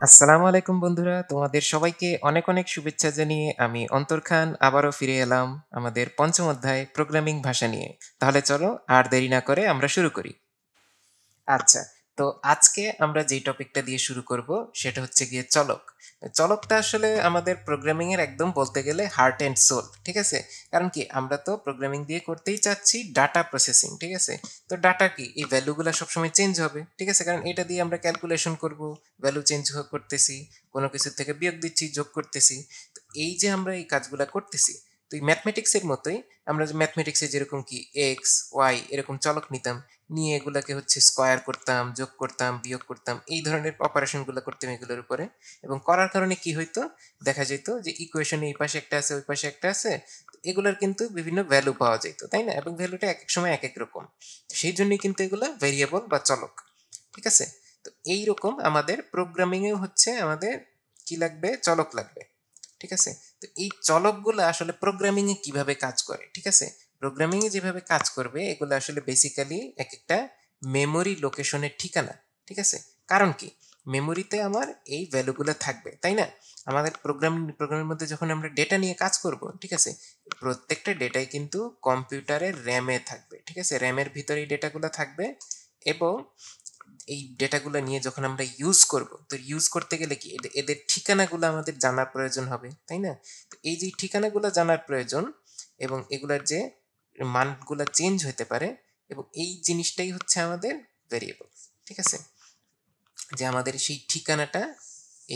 আসসালামু আলাইকুম বন্ধুরা, তোমাদের সবাইকে অনেক অনেক শুভেচ্ছা জানিয়ে আমি অন্তর খান আবারও ফিরে এলাম আমাদের পঞ্চম অধ্যায় প্রোগ্রামিং ভাষা নিয়ে। তাহলে চলো আর দেরি না করে আমরা শুরু করি। আচ্ছা, তো আজকে আমরা যেই টপিকটা দিয়ে শুরু করব সেটা হচ্ছে গিয়ে চলক। চলকটা আসলে আমাদের প্রোগ্রামিং এর একদম বলতে গেলে হার্ট অ্যান্ড সোল, ঠিক আছে? কারণ কি আমরা তো প্রোগ্রামিং দিয়ে করতেই চাচ্ছি ডাটা প্রসেসিং, ঠিক আছে? তো ডাটা কি এই ভ্যালুগুলো সবসময় চেঞ্জ হবে, ঠিক আছে? কারণ এটা দিয়ে আমরা ক্যালকুলেশন করব, ভ্যালু চেঞ্জ করতেছি, কোনো কিছু থেকে বিয়োগ দিচ্ছি, যোগ করতেছি। তো এই যে আমরা এই কাজগুলো করতেছি, তো এই ম্যাথমেটিক্সের মতোই আমরা যে ম্যাথমেটিক্সে যেরকম কি এক্স ওয়াই এরকম চলক নিতাম, নিয়ে এগুলাকে হচ্ছে স্কোয়ার করতাম, যোগ করতাম, বিয়োগ করতাম, এই ধরনের অপারেশনগুলো করতাম এগুলোর উপরে। এবং করার কারণে কি হইতো, দেখা যেত যে ইকুয়েশনে এই পাশে একটা আছে ওই পাশে একটা আছে, এগুলার কিন্তু বিভিন্ন ভ্যালু পাওয়া যেত, তাই না? এবং ভ্যালুটা এক এক সময় এক এক রকম। সেই জন্যই কিন্তু এগুলো ভেরিয়েবল বা চলক, ঠিক আছে? তো এইরকম আমাদের প্রোগ্রামিংয়েও হচ্ছে আমাদের কি লাগবে, চলক লাগবে, ঠিক আছে? তো এই চলকগুলো আসলে প্রোগ্রামিংয়ে কিভাবে কাজ করে, ঠিক আছে? প্রোগ্রামিংয়ে যেভাবে কাজ করবে এগুলো আসলে বেসিক্যালি এক একটা মেমোরি লোকেশনের ঠিকানা, ঠিক আছে? কারণ কি মেমোরিতে আমার এই ভ্যালুগুলো থাকবে, তাই না? আমাদের প্রোগ্রামের মধ্যে যখন আমরা ডেটা নিয়ে কাজ করব, ঠিক আছে, প্রত্যেকটা ডেটাই কিন্তু কম্পিউটারের র্যামে থাকবে, ঠিক আছে? র্যামের ভিতরে এই ডেটাগুলো থাকবে। এবং এই ডেটাগুলো নিয়ে যখন আমরা ইউজ করব, তো ইউজ করতে গেলে কি এদের ঠিকানাগুলো আমাদের জানার প্রয়োজন হবে, তাই না? তো এই যে ঠিকানাগুলো জানার প্রয়োজন, এবং এগুলার যে মানগুলো চেঞ্জ হতে পারে, এবং এই জিনিসটাই হচ্ছে আমাদের ভেরিয়েবল, ঠিক আছে? যে আমাদের সেই ঠিকানাটা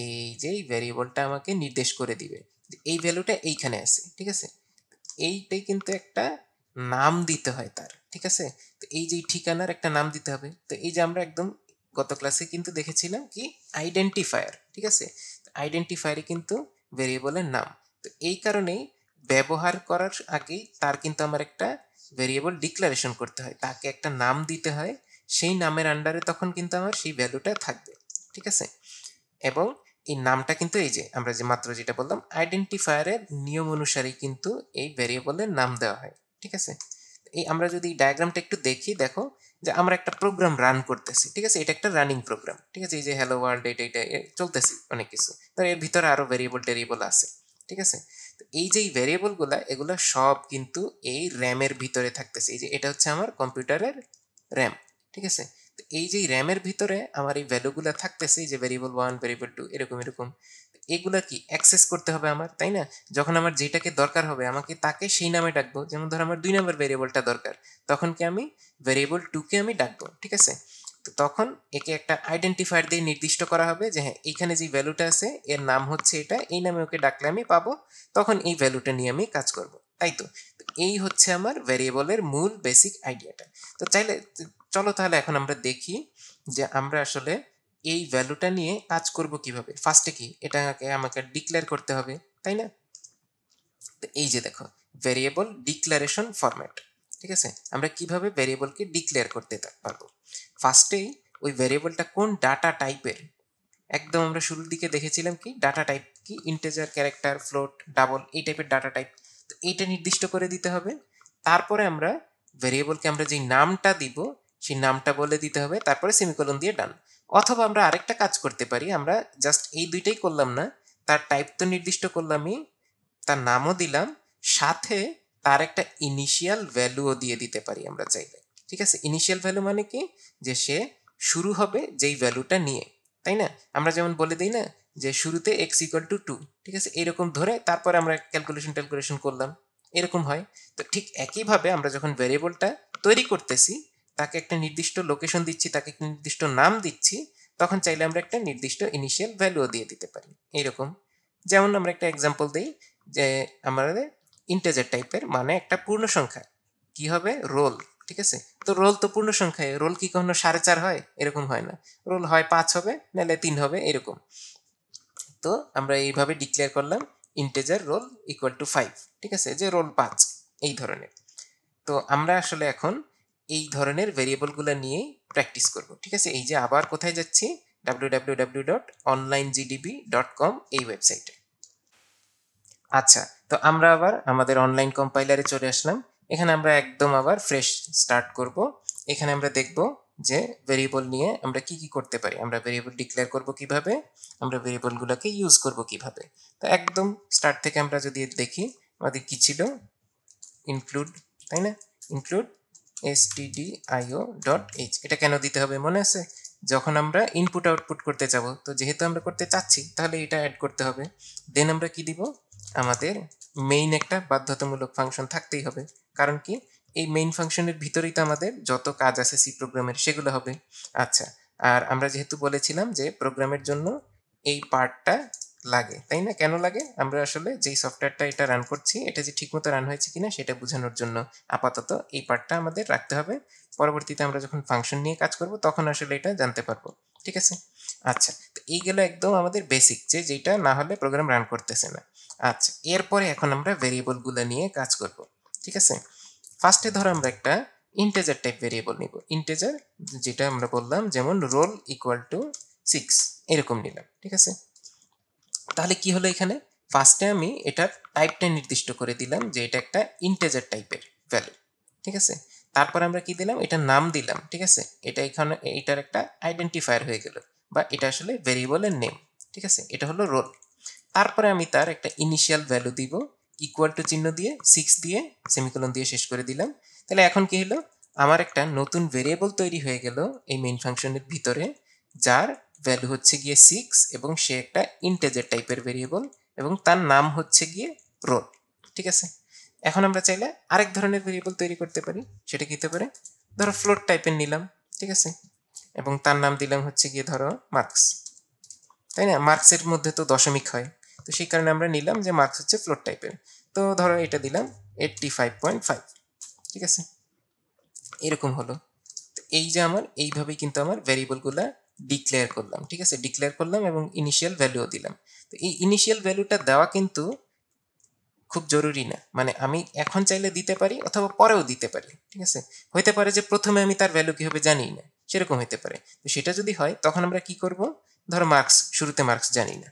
এই যে এই ভেরিয়েবলটা আমাকে নির্দেশ করে দিবে যে এই ভ্যালুটা এইখানে আছে, ঠিক আছে? এইটাই কিন্তু একটা নাম দিতে হয় তার, ঠিক আছে? তো এই যে ঠিকানার একটা নাম দিতে হবে। তো এই যে আমরা একদম গত ক্লাসে কিন্তু দেখেছিলাম কি আইডেন্টিফায়ার, ঠিক আছে? আইডেন্টিফায়ারই কিন্তু ভেরিয়েবলের নাম। তো এই কারণেই ব্যবহার করার আগেই তার কিন্তু আমার একটা ভেরিয়েবল ডিক্লারেশন করতে হয়, তাকে একটা নাম দিতে হয়। সেই নামের আন্ডারে তখন কিন্তু আমার সেই ভ্যালুটা থাকবে, ঠিক আছে? এবং এই নামটা কিন্তু এই যে আমরা যে মাত্র যেটা বললাম আইডেন্টিফায়ারের নিয়ম অনুসারেই কিন্তু এই ভেরিয়েবলের নাম দেওয়া হয়, ঠিক আছে? এই আমরা যদি এই ডায়াগ্রামটা একটু দেখি, দেখো যে আমরা একটা প্রোগ্রাম রান করতেছি, ঠিক আছে? এটা একটা রানিং প্রোগ্রাম, ঠিক আছে? এই যে হ্যালো ওয়ার্ল্ড, এটা এটা চলতেছি অনেক কিছু, তো এর ভিতরে আরো ভেরিয়েবল টেরিয়েবল আছে, ঠিক আছে? তো এই যে এই ভেরিয়েবলগুলা এগুলা সব কিন্তু এই র্যামের ভিতরে থাকতেছে। এই যে এটা হচ্ছে আমার কম্পিউটারের র্যাম, ঠিক আছে? তো এই যে র্যামের ভিতরে আমার এই ভ্যালুগুলো থাকতেছে, এই যে ভেরিয়েবল ওয়ান ভেরিয়েবল টু এরকম এরকম, এগুলা কি অ্যাক্সেস করতে হবে আমার, তাই না? যখন আমার যেটাকে দরকার হবে আমাকে তাকে সেই নামে ডাকবো। যেমন ধর আমার 2 নম্বর ভেরিয়েবলটা দরকার, তখন কি আমি ভেরিয়েবল টুকে আমি ডাকবো, ঠিক আছে? তো তখন একে একটা আইডেন্টিফায়ার দিয়ে নির্দিষ্ট করা হবে যে হ্যাঁ এইখানে যে ভ্যালুটা আছে এর নাম হচ্ছে এটা, এই নামে ওকে ডাকলে আমি পাবো, তখন এই ভ্যালুটা নিয়ে আমি কাজ করব, তাই তো? তো এই হচ্ছে আমার ভেরিয়েবলের মূল বেসিক আইডিয়াটা। তো চাইলে চলো তাহলে এখন আমরা দেখি যে আমরা আসলে এই ভ্যালুটা নিয়ে কাজ করব কিভাবে। ফার্স্টে কি এটাকে আমাকে ডিক্লেয়ার করতে হবে, তাই না? তো এই যে দেখো ভেরিয়েবল ডিক্লারেশন ফরম্যাট, ঠিক আছে? আমরা কিভাবে ভেরিয়েবলকে ডিক্লেয়ার করতে পারবো। ফার্স্টেই ওই ভেরিয়েবলটা কোন ডাটা টাইপের, একদম আমরা শুরুর দিকে দেখেছিলাম কি ডাটা টাইপ কি ইন্টিজার, ক্যারেক্টার, ফ্লোট, ডাবল, এই টাইপের ডাটা টাইপ। তো এইটা নির্দিষ্ট করে দিতে হবে। তারপরে আমরা ভেরিয়েবলকে আমরা যেই নামটা দিব সেই নামটা বলে দিতে হবে, তারপরে সেমিকোলন দিয়ে ডান। অথবা আমরা আরেকটা কাজ করতে পারি, আমরা জাস্ট এই দুইটাই করলাম না, তার টাইপ তো নির্দিষ্ট করলামই, তার নামও দিলাম, সাথে তার একটা ইনিশিয়াল ভ্যালুও দিয়ে দিতে পারি আমরা চাইলে, ঠিক আছে? ইনিশিয়াল ভ্যালু মানে কি, যে সে শুরু হবে যেই ভ্যালুটা নিয়ে, তাই না? আমরা যেমন বলে দিই না যে শুরুতে এক্স ইকুয়াল টু টু, ঠিক আছে? এরকম ধরে তারপরে আমরা ক্যালকুলেশন করলাম, এরকম হয়। তো ঠিক একইভাবে আমরা যখন ভেরিয়েবলটা তৈরি করতেছি, তাকে একটা নির্দিষ্ট লোকেশন দিচ্ছি, তাকে একটা নির্দিষ্ট নাম দিচ্ছি, তখন চাইলে আমরা একটা নির্দিষ্ট ইনিশিয়াল ভ্যালুও দিয়ে দিতে পারি এইরকম। যেমন আমরা একটা এক্সাম্পল দিই যে আমাদের ইন্টেজার টাইপের মানে একটা পূর্ণ সংখ্যা কি হবে, রোল, ঠিক আছে? তো রোল তো পূর্ণ সংখ্যায়, রোল কি কখনো 4.5 হয়? এরকম হয় না, রোল হয় 5 হবে, নাহলে 3 হবে, এরকম। তো আমরা এইভাবে ডিক্লেয়ার করলাম ইন্টেজার রোল ইকুয়াল টু 5, ঠিক আছে? যে রোল 5 এই ধরনের। তো আমরা আসলে এখন এই ধরনের ভেরিয়েবলগুলো নিয়েই প্র্যাকটিস করব, ঠিক আছে? এই যে আবার কোথায় যাচ্ছি, www.onlinegdb.com এই ওয়েবসাইটে। আচ্ছা, তো আমরা আবার আমাদের অনলাইন কম্পাইলারে চলে আসলাম। এখানে আমরা একদম আবার ফ্রেশ স্টার্ট করব। এখানে আমরা দেখব যে ভেরিয়েবল নিয়ে আমরা কি করতে পারি, আমরা ভেরিয়েবল ডিক্লেয়ার করব কিভাবে, আমরা ভেরিয়েবলগুলোকে ইউজ করব কিভাবে। তো একদম স্টার্ট থেকে আমরা যদি দেখি আমাদের কি ছিল, ইনক্লুড, তাই না, ইনক্লুড stdio.h। এটা কেন দিতে হবে মনে আছে? যখন আমরা ইনপুট আউটপুট করতে যাব, তো যেহেতু আমরা করতে চাচ্ছি তাহলে এটা অ্যাড করতে হবে। দেন আমরা কি দিব, আমাদের মেইন একটা বাধ্যতামূলক ফাংশন থাকতেই হবে। কারণ কি, এই মেইন ফাংশনের ভিতরেই তো আমাদের যত কাজ আছে সি প্রোগ্রামের সেগুলো হবে। আচ্ছা, আর আমরা যেহেতু বলেছিলাম যে প্রোগ্রামের জন্য এই পার্টটা লাগে, তাই না? কেন লাগে, আমরা আসলে যেই সফটওয়্যারটা এটা রান করছি এটা যে ঠিকমতো রান হয়েছে কিনা সেটা বোঝানোর জন্য আপাতত এই পার্টটা আমাদের রাখতে হবে। পরবর্তীতে আমরা যখন ফাংশন নিয়ে কাজ করব তখন আসলে এটা জানতে পারবো। ঠিক আছে? আচ্ছা, তো এই গেল একদম আমাদের বেসিক, যেটা না হলে প্রোগ্রাম রান করতেছে না। আচ্ছা, এরপরে এখন আমরা ভেরিয়েবলগুলো নিয়ে কাজ করব। ঠিক আছে? ফার্স্টে ধরো আমরা একটা ইন্টেজার টাইপ ভেরিয়েবল নিব। ইন্টেজার, যেটা আমরা বললাম যেমন রোল ইকুয়াল টু 6 এরকম নিলাম। ঠিক আছে? তাহলে কি হলো, এখানে ফার্স্টে আমি এটার টাইপটা নির্দিষ্ট করে দিলাম যে এটা একটা ইন্টেজার টাইপের ভ্যালু। ঠিক আছে? তারপর আমরা কি দিলাম, এটার নাম দিলাম। ঠিক আছে? এটা এখানে এটার একটা আইডেন্টিফায়ার হয়ে গেল, বা এটা আসলে ভেরিয়েবলের নেম। ঠিক আছে? এটা হলো রোল। তারপরে আমি তার একটা ইনিশিয়াল ভ্যালু দিব, ইকুয়াল টু চিহ্ন দিয়ে 6 দিয়ে সেমিকোলন দিয়ে শেষ করে দিলাম। তাহলে এখন কি হলো, আমার একটা নতুন ভেরিয়েবল তৈরি হয়ে গেল এই মেইন ফাংশনের ভিতরে, যার ভ্যালু হচ্ছে গিয়ে 6 এবং সে একটা ইন্টেজার টাইপের ভেরিয়েবল এবং তার নাম হচ্ছে গিয়ে রোল। ঠিক আছে? এখন আমরা চাইলে আরেক ধরনের ভেরিয়েবল তৈরি করতে পারি। সেটা কি হতে পারে, ধরো ফ্লোট টাইপের নিলাম। ঠিক আছে? এবং তার নাম দিলাম হচ্ছে গিয়ে ধরো মার্কস, তাই না? মার্কসের মধ্যে তো দশমিক হয়, তো সেই কারণে আমরা নিলাম যে মার্কস হচ্ছে ফ্লোট টাইপের। তো ধরো এটা দিলাম 85.5। ঠিক আছে? এরকম হলো। তো এই যে আমার এইভাবেই কিন্তু আমার ভ্যারিয়েবলগুলো ডিক্লেয়ার করলাম। ঠিক আছে? ডিক্লেয়ার করলাম এবং ইনিশিয়াল ভ্যালুও দিলাম। তো এই ইনিশিয়াল ভ্যালুটা দেওয়া কিন্তু খুব জরুরি না, মানে আমি এখন চাইলে দিতে পারি অথবা পরেও দিতে পারি। ঠিক আছে? হইতে পারে যে প্রথমে আমি তার ভ্যালু কি হবে জানি না, সেরকম হতে পারে। তো সেটা যদি হয় তখন আমরা কি করব, ধরো মার্কস, শুরুতে মার্কস জানি না,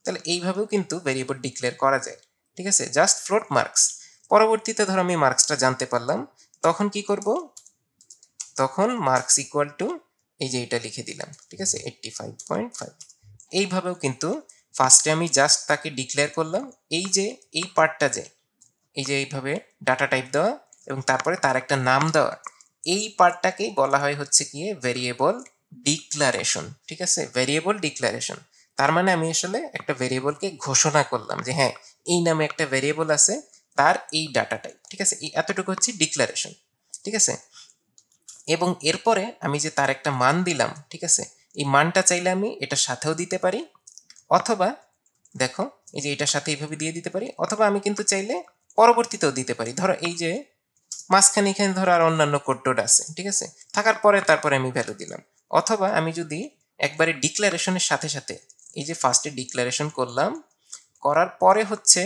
তাহলে এইভাবেও কিন্তু ভেরিয়েবল ডিক্লেয়ার করা যায়। ঠিক আছে? Just float marks. পরবর্তীতে ধরো আমি মার্কসটা জানতে পারলাম, তখন কি করব, তখন মার্কস ইকুয়াল টু এই যে এটা লিখে দিলাম। ঠিক আছে? 85.5। এইভাবেও কিন্তু ফার্স্টে আমি জাস্ট তাকে ডিক্লেয়ার করলাম, এই যে এই পার্টটা, যে এই যে এইভাবে ডাটা টাইপ দেওয়া এবং তারপরে তার একটা নাম দেওয়া, এই পার্টটাকেই বলা হয় হচ্ছে গিয়ে ভেরিয়েবল ডিক্লারেশন। ঠিক আছে? ভেরিয়েবল ডিক্লারেশন, তার মানে আমি আসলে একটা ভেরিয়েবলকে ঘোষণা করলাম যে হ্যাঁ, এই নামে একটা ভেরিয়েবল আছে, তার এই ডাটা টাইপ। ঠিক আছে? এই এতটুকু হচ্ছে ডিক্লারেশন। ঠিক আছে? এবং এরপরে আমি যে তার একটা মান দিলাম, ঠিক আছে, এই মানটা চাইলে আমি এটার সাথেও দিতে পারি, অথবা দেখো এই যে এটার সাথে এইভাবে দিয়ে দিতে পারি, অথবা আমি কিন্তু চাইলে পরবর্তীতেও দিতে পারি। ধরো এই যে মাঝখানে এখানে ধরো আর অন্যান্য কোড টোড আছে, ঠিক আছে, থাকার পরে তারপরে আমি ভ্যালু দিলাম। অথবা আমি যদি একবারে ডিক্লারেশনের সাথে সাথে, এই যে ফার্স্টে ডিক্লারেশন করলাম, করার পরে হচ্ছে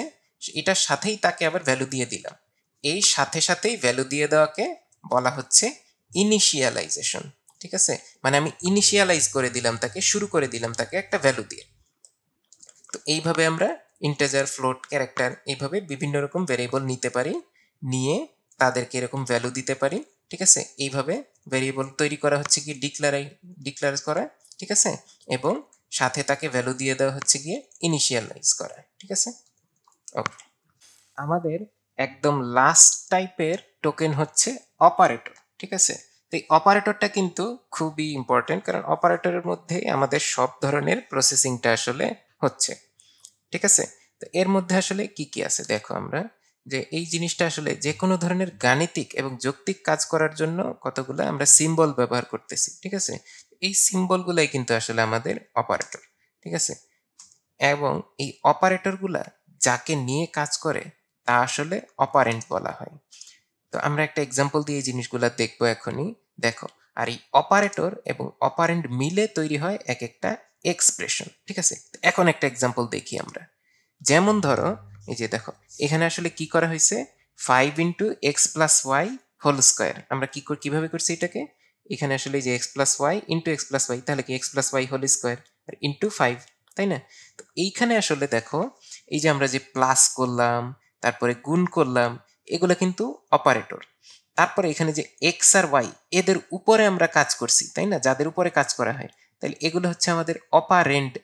এটার সাথেই তাকে আবার ভ্যালু দিয়ে দিলাম, এই সাথে সাথেই ভ্যালু দিয়ে দেওয়াকে বলা হচ্ছে ইনিশিয়ালাইজেশন। ঠিক আছে? মানে আমি ইনিশিয়ালাইজ করে দিলাম তাকে, শুরু করে দিলাম তাকে একটা ভ্যালু দিয়ে। তো এইভাবে আমরা ইন্টেজার, ফ্লোট, ক্যারেক্টার, এইভাবে বিভিন্ন রকম ভেরিয়েবল নিতে পারি, নিয়ে তাদেরকে এরকম ভ্যালু দিতে পারি। ঠিক আছে? এইভাবে ভেরিয়েবল তৈরি করা হচ্ছে কি ডিক্লার করা। ঠিক আছে? এবং সাথে তাকে ভ্যালু দিয়ে দেওয়া হচ্ছে গিয়ে ইনিশিয়ালাইজ করা। ঠিক আছে? ওকে। আমাদের একদম লাস্ট টাইপের টোকেন হচ্ছে অপারেটর। ঠিক আছে? তো এই অপারেটরটা কিন্তু খুবই ইম্পর্টেন্ট, কারণ অপারেটরের মধ্যেই আমাদের সব ধরনের প্রসেসিংটা আসলে হচ্ছে। ঠিক আছে? তো এর মধ্যে আসলে কি কি আছে দেখো, আমরা যে এই জিনিসটা আসলে যে কোনো ধরনের গাণিতিক এবং যৌক্তিক কাজ করার জন্য কতগুলো আমরা সিম্বল ব্যবহার করতেছি। ঠিক আছে? এই সিম্বলগুলাই কিন্তু আসলে আমাদের অপারেটর। ঠিক আছে? এবং এই অপারেটরগুলা যাকে নিয়ে কাজ করে তা আসলে অপারেন্ট বলা হয়। তো আমরা একটা এক্সাম্পল দিয়ে এই জিনিসগুলো দেখবো এখনই। দেখো, আর এই অপারেটর এবং অপারেন্ট মিলে তৈরি হয় এক একটা এক্সপ্রেশন। ঠিক আছে? তো এখন একটা এক্সাম্পল দেখি আমরা। যেমন ধরো এই যে দেখো, এখানে আসলে কি করা হয়েছে, 5 × x+y হোল স্কোয়ার। আমরা কিভাবে করছি এটাকে, এখানে আসলে এই যে x+y × x+y, তাহলে কি x+y হোল স্কোয়ার আর ইন্টু 5, তাই না? তো এইখানে আসলে দেখো, এই যে আমরা যে প্লাস করলাম, তারপরে গুণ করলাম, এগুলো কিন্তু অপারেটর। তারপরে এখানে যে এক্স আর ওয়াই এদের উপরে আমরা কাজ করছি, তাই না, যাদের উপরে কাজ করা হয়, তাহলে এগুলো হচ্ছে আমাদের অপারেন্ড।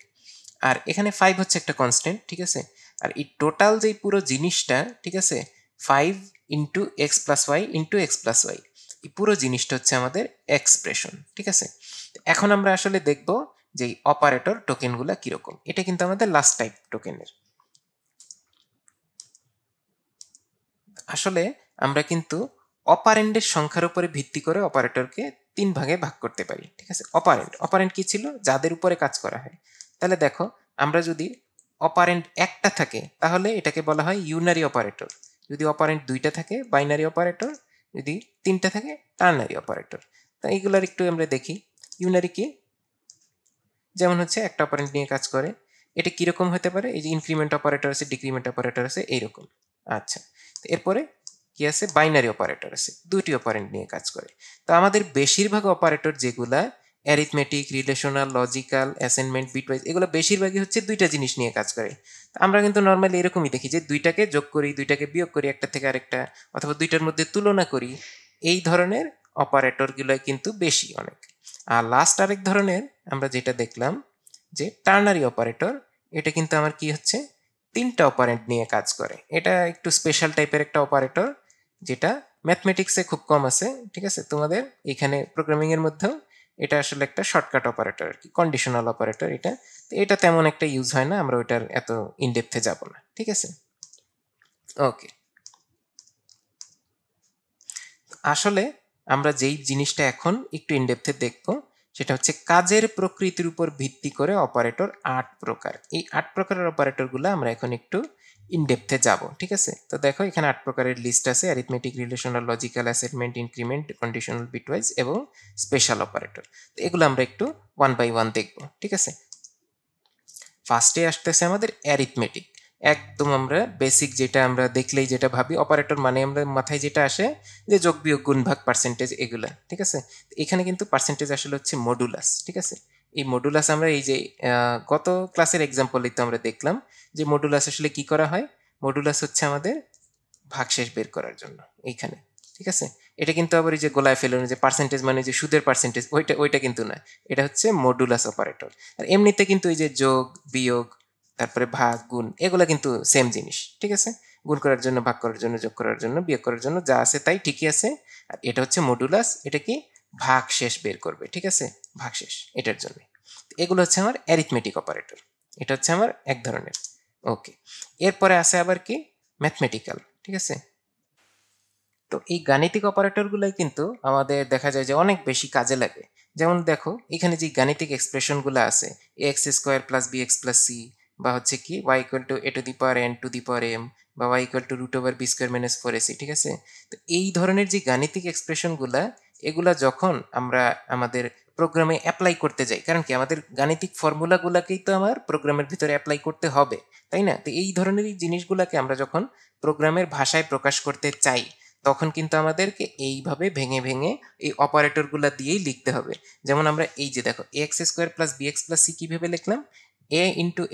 আর এখানে 5 হচ্ছে একটা কনস্ট্যান্ট, ঠিক আছে। আর এই টোটাল যে পুরো জিনিসটা, ঠিক আছে, 5 into x plus y into x plus y, এই পুরো জিনিসটা হচ্ছে আমাদের এক্সপ্রেশন, ঠিক আছে। এখন আমরা আসলে দেখব যে এই অপারেটর টোকেনগুলো কিরকম। এটা কিন্তু আমাদের লাস্ট টাইপ টোকেনের। আসলে আমরা কিন্তু অপারেন্ডের সংখ্যার উপরে ভিত্তি করে অপারেটরকে 3 ভাগে ভাগ করতে পারি, ঠিক আছে। অপারেন্ড অপারেন্ড কি ছিল? যাদের উপরে কাজ করা হয়। তাহলে দেখো, আমরা যদি অপারেন্ড একটা থাকে তাহলে এটাকে বলা হয় ইউনারি অপারেটর। যদি অপারেন্ড দুইটা থাকে বাইনারি অপারেটর, যদি তিনটা থাকে টার্নারি অপারেটর। তা এইগুলার একটু আমরা দেখি। ইউনারি কি? যেমন হচ্ছে একটা অপারেন্ড নিয়ে কাজ করে। এটা কিরকম হতে পারে? এই যে ইনক্রিমেন্ট অপারেটর আছে, ডিক্রিমেন্ট অপারেটর আছে, এইরকম। আচ্ছা, তো এরপরে কি আছে? বাইনারি অপারেটর আছে, দুইটি অপারেন্ড নিয়ে কাজ করে। তো আমাদের বেশিরভাগ অপারেটর যেগুলা arithmetic, relational, logical, assignment, bitwise, এগুলো বেশিরভাগই হচ্ছে দুইটা জিনিস নিয়ে কাজ করে। তো আমরা কিন্তু নর্মালি এরকমই দেখি যে দুইটাকে যোগ করি, দুইটাকে বিয়োগ করি একটা থেকে আরেকটা, অথবা দুইটার মধ্যে তুলনা করি। এই ধরনের অপারেটরগুলো কিন্তু বেশি অনেক। আর লাস্ট আরেক ধরনের আমরা যেটা দেখলাম যে টার্নারি অপারেটর, এটা কিন্তু আমার কি হচ্ছে, তিনটা অপারেন্ট নিয়ে কাজ করে। এটা একটু স্পেশাল টাইপের একটা অপারেটর, যেটা ম্যাথমেটিক্সে খুব কম আছে, ঠিক আছে। তোমাদের এখানে প্রোগ্রামিং এর মধ্যেও এটা আসলে একটা শর্টকাট অপারেটর আর কি, কন্ডিশনাল অপারেটর এটা। তো এটা তেমন একটা ইউজ হয় না, আমরা ওইটার এত ইনডেপথে যাব না, ঠিক আছে। ওকে, আসলে আমরা যেই জিনিসটা এখন একটু ইনডেপথে দেখব সেটা হচ্ছে কাজের প্রকৃতির উপর ভিত্তি করে অপারেটর 8 প্রকার। এই 8 প্রকারের অপারেটরগুলো আমরা এখন একটু ইনডেপথে যাব, ঠিক আছে। তো দেখো, এখানে 8 প্রকারের লিস্ট আছে: arithmetic, relational, logical, assignment, increment, conditional, bitwise এবং স্পেশাল অপারেটর। তো এগুলো আমরা একটু ওয়ান বাই ওয়ান দেখব, ঠিক আছে। ফার্স্টে আসতেছে আমাদের অ্যারিথমেটিক। একদম আমরা বেসিক, যেটা আমরা দেখলেই যেটা ভাবি অপারেটর মানে আমরা মাথায় যেটা আসে যে যোগ বিয়োগ গুণ ভাগ পার্সেন্টেজ, এগুলা, ঠিক আছে। এখানে কিন্তু পার্সেন্টেজ আসলে হচ্ছে মডুলাস, ঠিক আছে। এই মডুলাস আমরা এই যে গত ক্লাসের এক্সাম্পলই তো আমরা দেখলাম যে মডুলাস আসলে কি করা হয়। মডুলাস হচ্ছে আমাদের ভাগশেষ বের করার জন্য এইখানে, ঠিক আছে। এটা কিন্তু আবার এই যে গোলায় ফেলুন যে পার্সেন্টেজ মানে যে সুদের পার্সেন্টেজ, ওইটা ওইটা কিন্তু না। এটা হচ্ছে মডুলাস অপারেটর। আর এমনিতে কিন্তু এই যে যোগ বিয়োগ, তারপরে ভাগ গুণ, এগুলো কিন্তু সেম জিনিস, ঠিক আছে। গুণ করার জন্য, ভাগ করার জন্য, যোগ করার জন্য, বিয়োগ করার জন্য যা আছে তাই ঠিকই আছে। আর এটা হচ্ছে মডুলাস, এটা কি ভাগ শেষ বের করবে, ঠিক আছে, ভাগ শেষ এটার জন্য। এগুলো হচ্ছে আমার অ্যারিথমেটিক অপারেটর। এটা হচ্ছে আমার এক ধরনের। ওকে, এরপরে আছে আবার কি ম্যাথমেটিক্যাল, ঠিক আছে। তো এই গাণিতিক অপারেটরগুলোই কিন্তু আমাদের দেখা যায় যে অনেক বেশি কাজে লাগে। যেমন দেখো, এখানে যে গাণিতিক এক্সপ্রেশনগুলো আছে, a x square plus b x plus c, বা হচ্ছে কি y equal to a to the power n to the power m, বা y equal to root over b square minus four a c, ঠিক আছে। তো এই ধরনের যে গাণিতিক এক্সপ্রেশনগুলা, এগুলা যখন আমরা আমাদের প্রোগ্রামে অ্যাপ্লাই করতে যাই, কারণ কি আমাদের গাণিতিক ফর্মুলাগুলাকেই তো আমার প্রোগ্রামের ভিতরে অ্যাপ্লাই করতে হবে, তাই না। তো এই ধরনের জিনিসগুলাকে আমরা যখন প্রোগ্রামের ভাষায় প্রকাশ করতে চাই, তখন কিন্তু আমাদেরকে এইভাবে ভেঙে ভেঙে এই অপারেটরগুলো দিয়েই লিখতে হবে। যেমন আমরা এই যে দেখো, a x square plus b x plus c কিভাবে লিখলাম, a into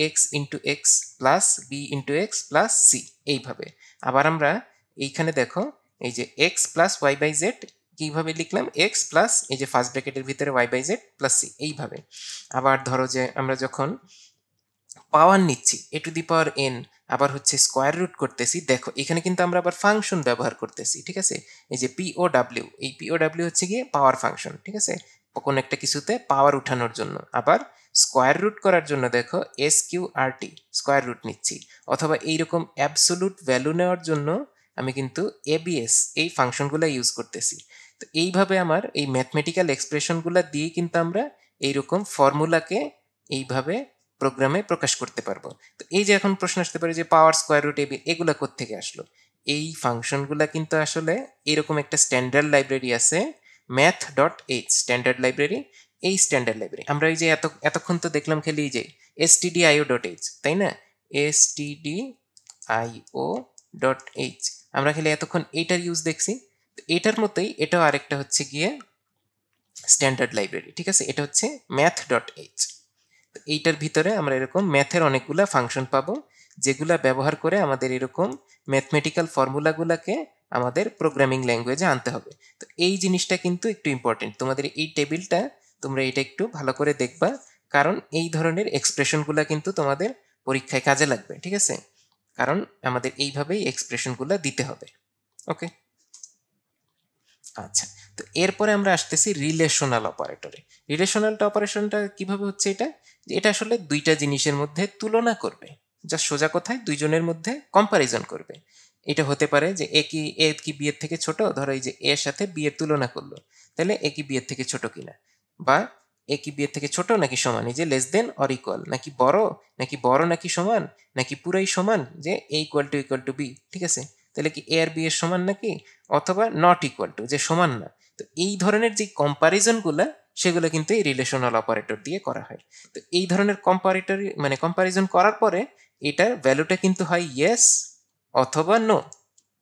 x plus b into x plus c, এইভাবে। আবার আমরা এইখানে দেখো, এই যে x plus y by z কিভাবে লিখলাম, এক্স প্লাস এই যে ফার্স্ট ব্র্যাকেটের ভিতরে y by z plus c, এইভাবে। আবার ধরো যে আমরা যখন পাওয়ার নিচ্ছি এ টু দি পাওয়ার এন, আবার হচ্ছে স্কোয়ার রুট করতেছি, দেখো এখানে কিন্তু আমরা আবার ফাংশন ব্যবহার করতেছি, ঠিক আছে। এই যে পিও ডাব্লিউ, এই পিও ডাব্লিউ হচ্ছে গিয়ে পাওয়ার ফাংশন, ঠিক আছে, কোনো একটা কিছুতে পাওয়ার উঠানোর জন্য। আবার স্কোয়ার রুট করার জন্য দেখো এস কিউ আর টি, স্কোয়ার রুট নিচ্ছি। অথবা এইরকম অ্যাবসোলুট ভ্যালু নেওয়ার জন্য আমি কিন্তু এবিএস এই ফাংশনগুলো ইউজ করতেছি। তো এইভাবে আমার এই ম্যাথমেটিক্যাল এক্সপ্রেশনগুলো দিয়ে কিন্তু আমরা এইরকম ফর্মুলাকে এইভাবে প্রোগ্রামে প্রকাশ করতে পারবো। তো এই যে এখন প্রশ্ন আসতে পারে যে পাওয়ার, স্কোয়ার রুট, এবি, এগুলা কোত্থেকে আসলো। এই ফাংশনগুলা কিন্তু আসলে এরকম একটা স্ট্যান্ডার্ড লাইব্রেরি আছে, math.h স্ট্যান্ডার্ড লাইব্রেরি। এই স্ট্যান্ডার্ড লাইব্রেরি আমরা এই যে এতক্ষণ তো দেখলাম খালি এই যে stdio.h, তাই না, stdio.h, আমরা খালি এতক্ষণ এইটার ইউজ দেখছি। তো এটার মতোই এটাও আরেকটা হচ্ছে গিয়ে স্ট্যান্ডার্ড লাইব্রেরি, ঠিক আছে। এটা হচ্ছে math.h। এইটার ভিতরে আমরা এরকম ম্যাথের অনেকগুলা ফাংশন পাবো, যেগুলা ব্যবহার করে আমাদের এরকম ম্যাথমেটিক্যাল ফর্মুলাগুলাকে আমাদের প্রোগ্রামিং ল্যাঙ্গুয়েজে আনতে হবে। তো এই জিনিসটা কিন্তু একটু ইম্পর্টেন্ট, তোমাদের এই টেবিলটা তোমরা এটা একটু ভালো করে দেখবা, কারণ এই ধরনের এক্সপ্রেশনগুলো কিন্তু তোমাদের পরীক্ষায় কাজে লাগবে, ঠিক আছে? কারণ আমাদের এইভাবেই এক্সপ্রেশনগুলো দিতে হবে। ওকে, আচ্ছা। তো এরপরে আমরা আসতেছি রিলেশনাল অপারেটরে। রিলেশনালটা অপারেশনটা কিভাবে হচ্ছে এটা, যে এটা আসলে দুইটা জিনিসের মধ্যে তুলনা করবে, যা সোজা কথায় দুইজনের মধ্যে কম্পারিজন করবে। এটা হতে পারে যে এ কি বি এর থেকে ছোট, ধরো এই যে এর সাথে বি এর তুলনা করলো, তাহলে এ কি বি এর থেকে ছোট কিনা, বা এ কি বি এর থেকে ছোট নাকি সমান, এই যে লেস দেন অর ইকুয়াল, নাকি বড় নাকি সমান, নাকি পুরাই সমান, যে এ ইকুয়াল টু বি, ঠিক আছে? তাহলে কি এ আর বি এর সমান নাকি, অথবা নট ইকুয়াল টু, যে সমান না। তো এই ধরনের যে কম্পারিজনগুলো, সেগুলো কিন্তু এই রিলেশনাল অপারেটর দিয়ে করা হয়। তো এই ধরনের কম্পারিজন করার পরে এটার ভ্যালুটা কিন্তু হয় ইয়েস অথবা নো,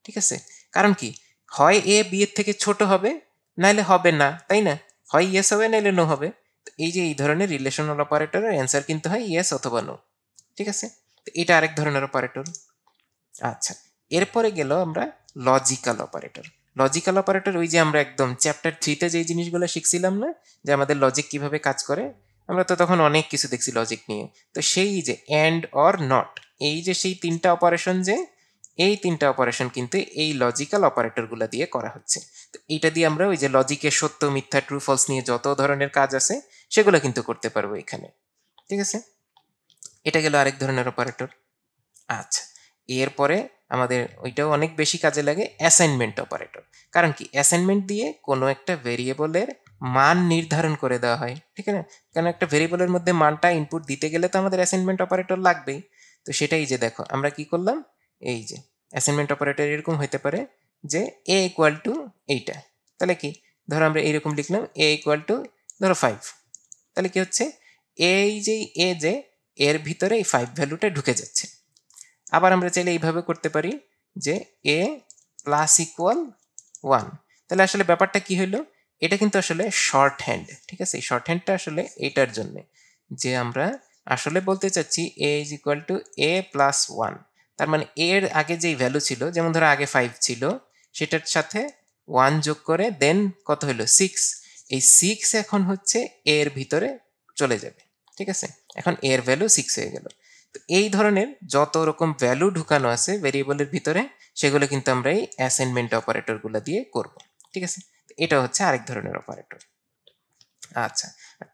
ঠিক আছে? কারণ কি, হয় এ বি এর থেকে ছোট হবে, নাইলে হবে না, তাই না? হয় ইয়েস হবে নাইলে নো হবে। তো এই যে এই ধরনের রিলেশনাল অপারেটরের অ্যান্সার কিন্তু হয় ইয়েস অথবা নো, ঠিক আছে? তো এটা আরেক ধরনের অপারেটর। আচ্ছা, এরপরে গেল আমরা লজিক্যাল অপারেটর। লজিক্যাল অপারেটর ওই যে আমরা একদম চ্যাপ্টার 3-তে যে জিনিসগুলো শিখছিলাম না, যে আমাদের লজিক কিভাবে কাজ করে, আমরা তো তখন অনেক কিছু দেখছি লজিক নিয়ে। তো সেই যে অ্যান্ড অর নট, এই যে সেই তিনটা অপারেশন, যে এই তিনটা অপারেশন কিন্তু এই লজিক্যাল অপারেটরগুলো দিয়ে করা হচ্ছে। তো এইটা দিয়ে আমরা ওই যে লজিকের সত্য মিথ্যা ট্রু ফলস নিয়ে যত ধরনের কাজ আছে সেগুলো কিন্তু করতে পারবো এখানে, ঠিক আছে? এটা গেল আরেক ধরনের অপারেটর। আচ্ছা, এরপরে আমাদের ওইটাও অনেক বেশি কাজে লাগে, অ্যাসাইনমেন্ট অপারেটর। কারণ কি, অ্যাসাইনমেন্ট দিয়ে কোনো একটা ভেরিয়েবলের মান নির্ধারণ করে দেওয়া হয়, ঠিক আছে? কারণ একটা ভেরিয়েবলের মধ্যে মানটা ইনপুট দিতে গেলে তো আমাদের অ্যাসাইনমেন্ট অপারেটর লাগবেই। তো সেটাই যে দেখো আমরা কি করলাম, এই যে অ্যাসাইনমেন্ট অপারেটর এরকম হইতে পারে যে এ ইকুয়াল টু এইটা, তাহলে কি, ধরো আমরা এইরকম লিখলাম এ ইকুয়াল টু ধরো 5, তাহলে কি হচ্ছে, এই যে এ যে এর ভিতরে এই 5 ভ্যালুটা ঢুকে যাচ্ছে। আবার আমরা চাইলে এইভাবে করতে পারি যে এ প্লাস ইকুয়াল 1, তাহলে আসলে ব্যাপারটা কি হলো, এটা কিন্তু আসলে শর্ট হ্যান্ড, ঠিক আছে? শর্ট হ্যান্ডটা আসলে এটার জন্য, যে আমরা আসলে বলতে চাচ্ছি a is equal to a plus 1, তার মানে এর আগে যেই ভ্যালু ছিল, যেমন ধরো আগে 5 ছিল, সেটার সাথে 1 যোগ করে দেন কত হলো 6, এই 6 এখন হচ্ছে এর ভিতরে চলে যাবে, ঠিক আছে? এখন এর ভ্যালু 6 হয়ে গেল। তো এই ধরনের যত রকম ভ্যালু ঢুকানো আছে ভেরিয়েবলের ভিতরে, সেগুলো কিন্তু আমরা এই অ্যাসাইনমেন্ট অপারেটরগুলো দিয়ে করব, ঠিক আছে? তো এটা হচ্ছে আরেক ধরনের অপারেটর। আচ্ছা,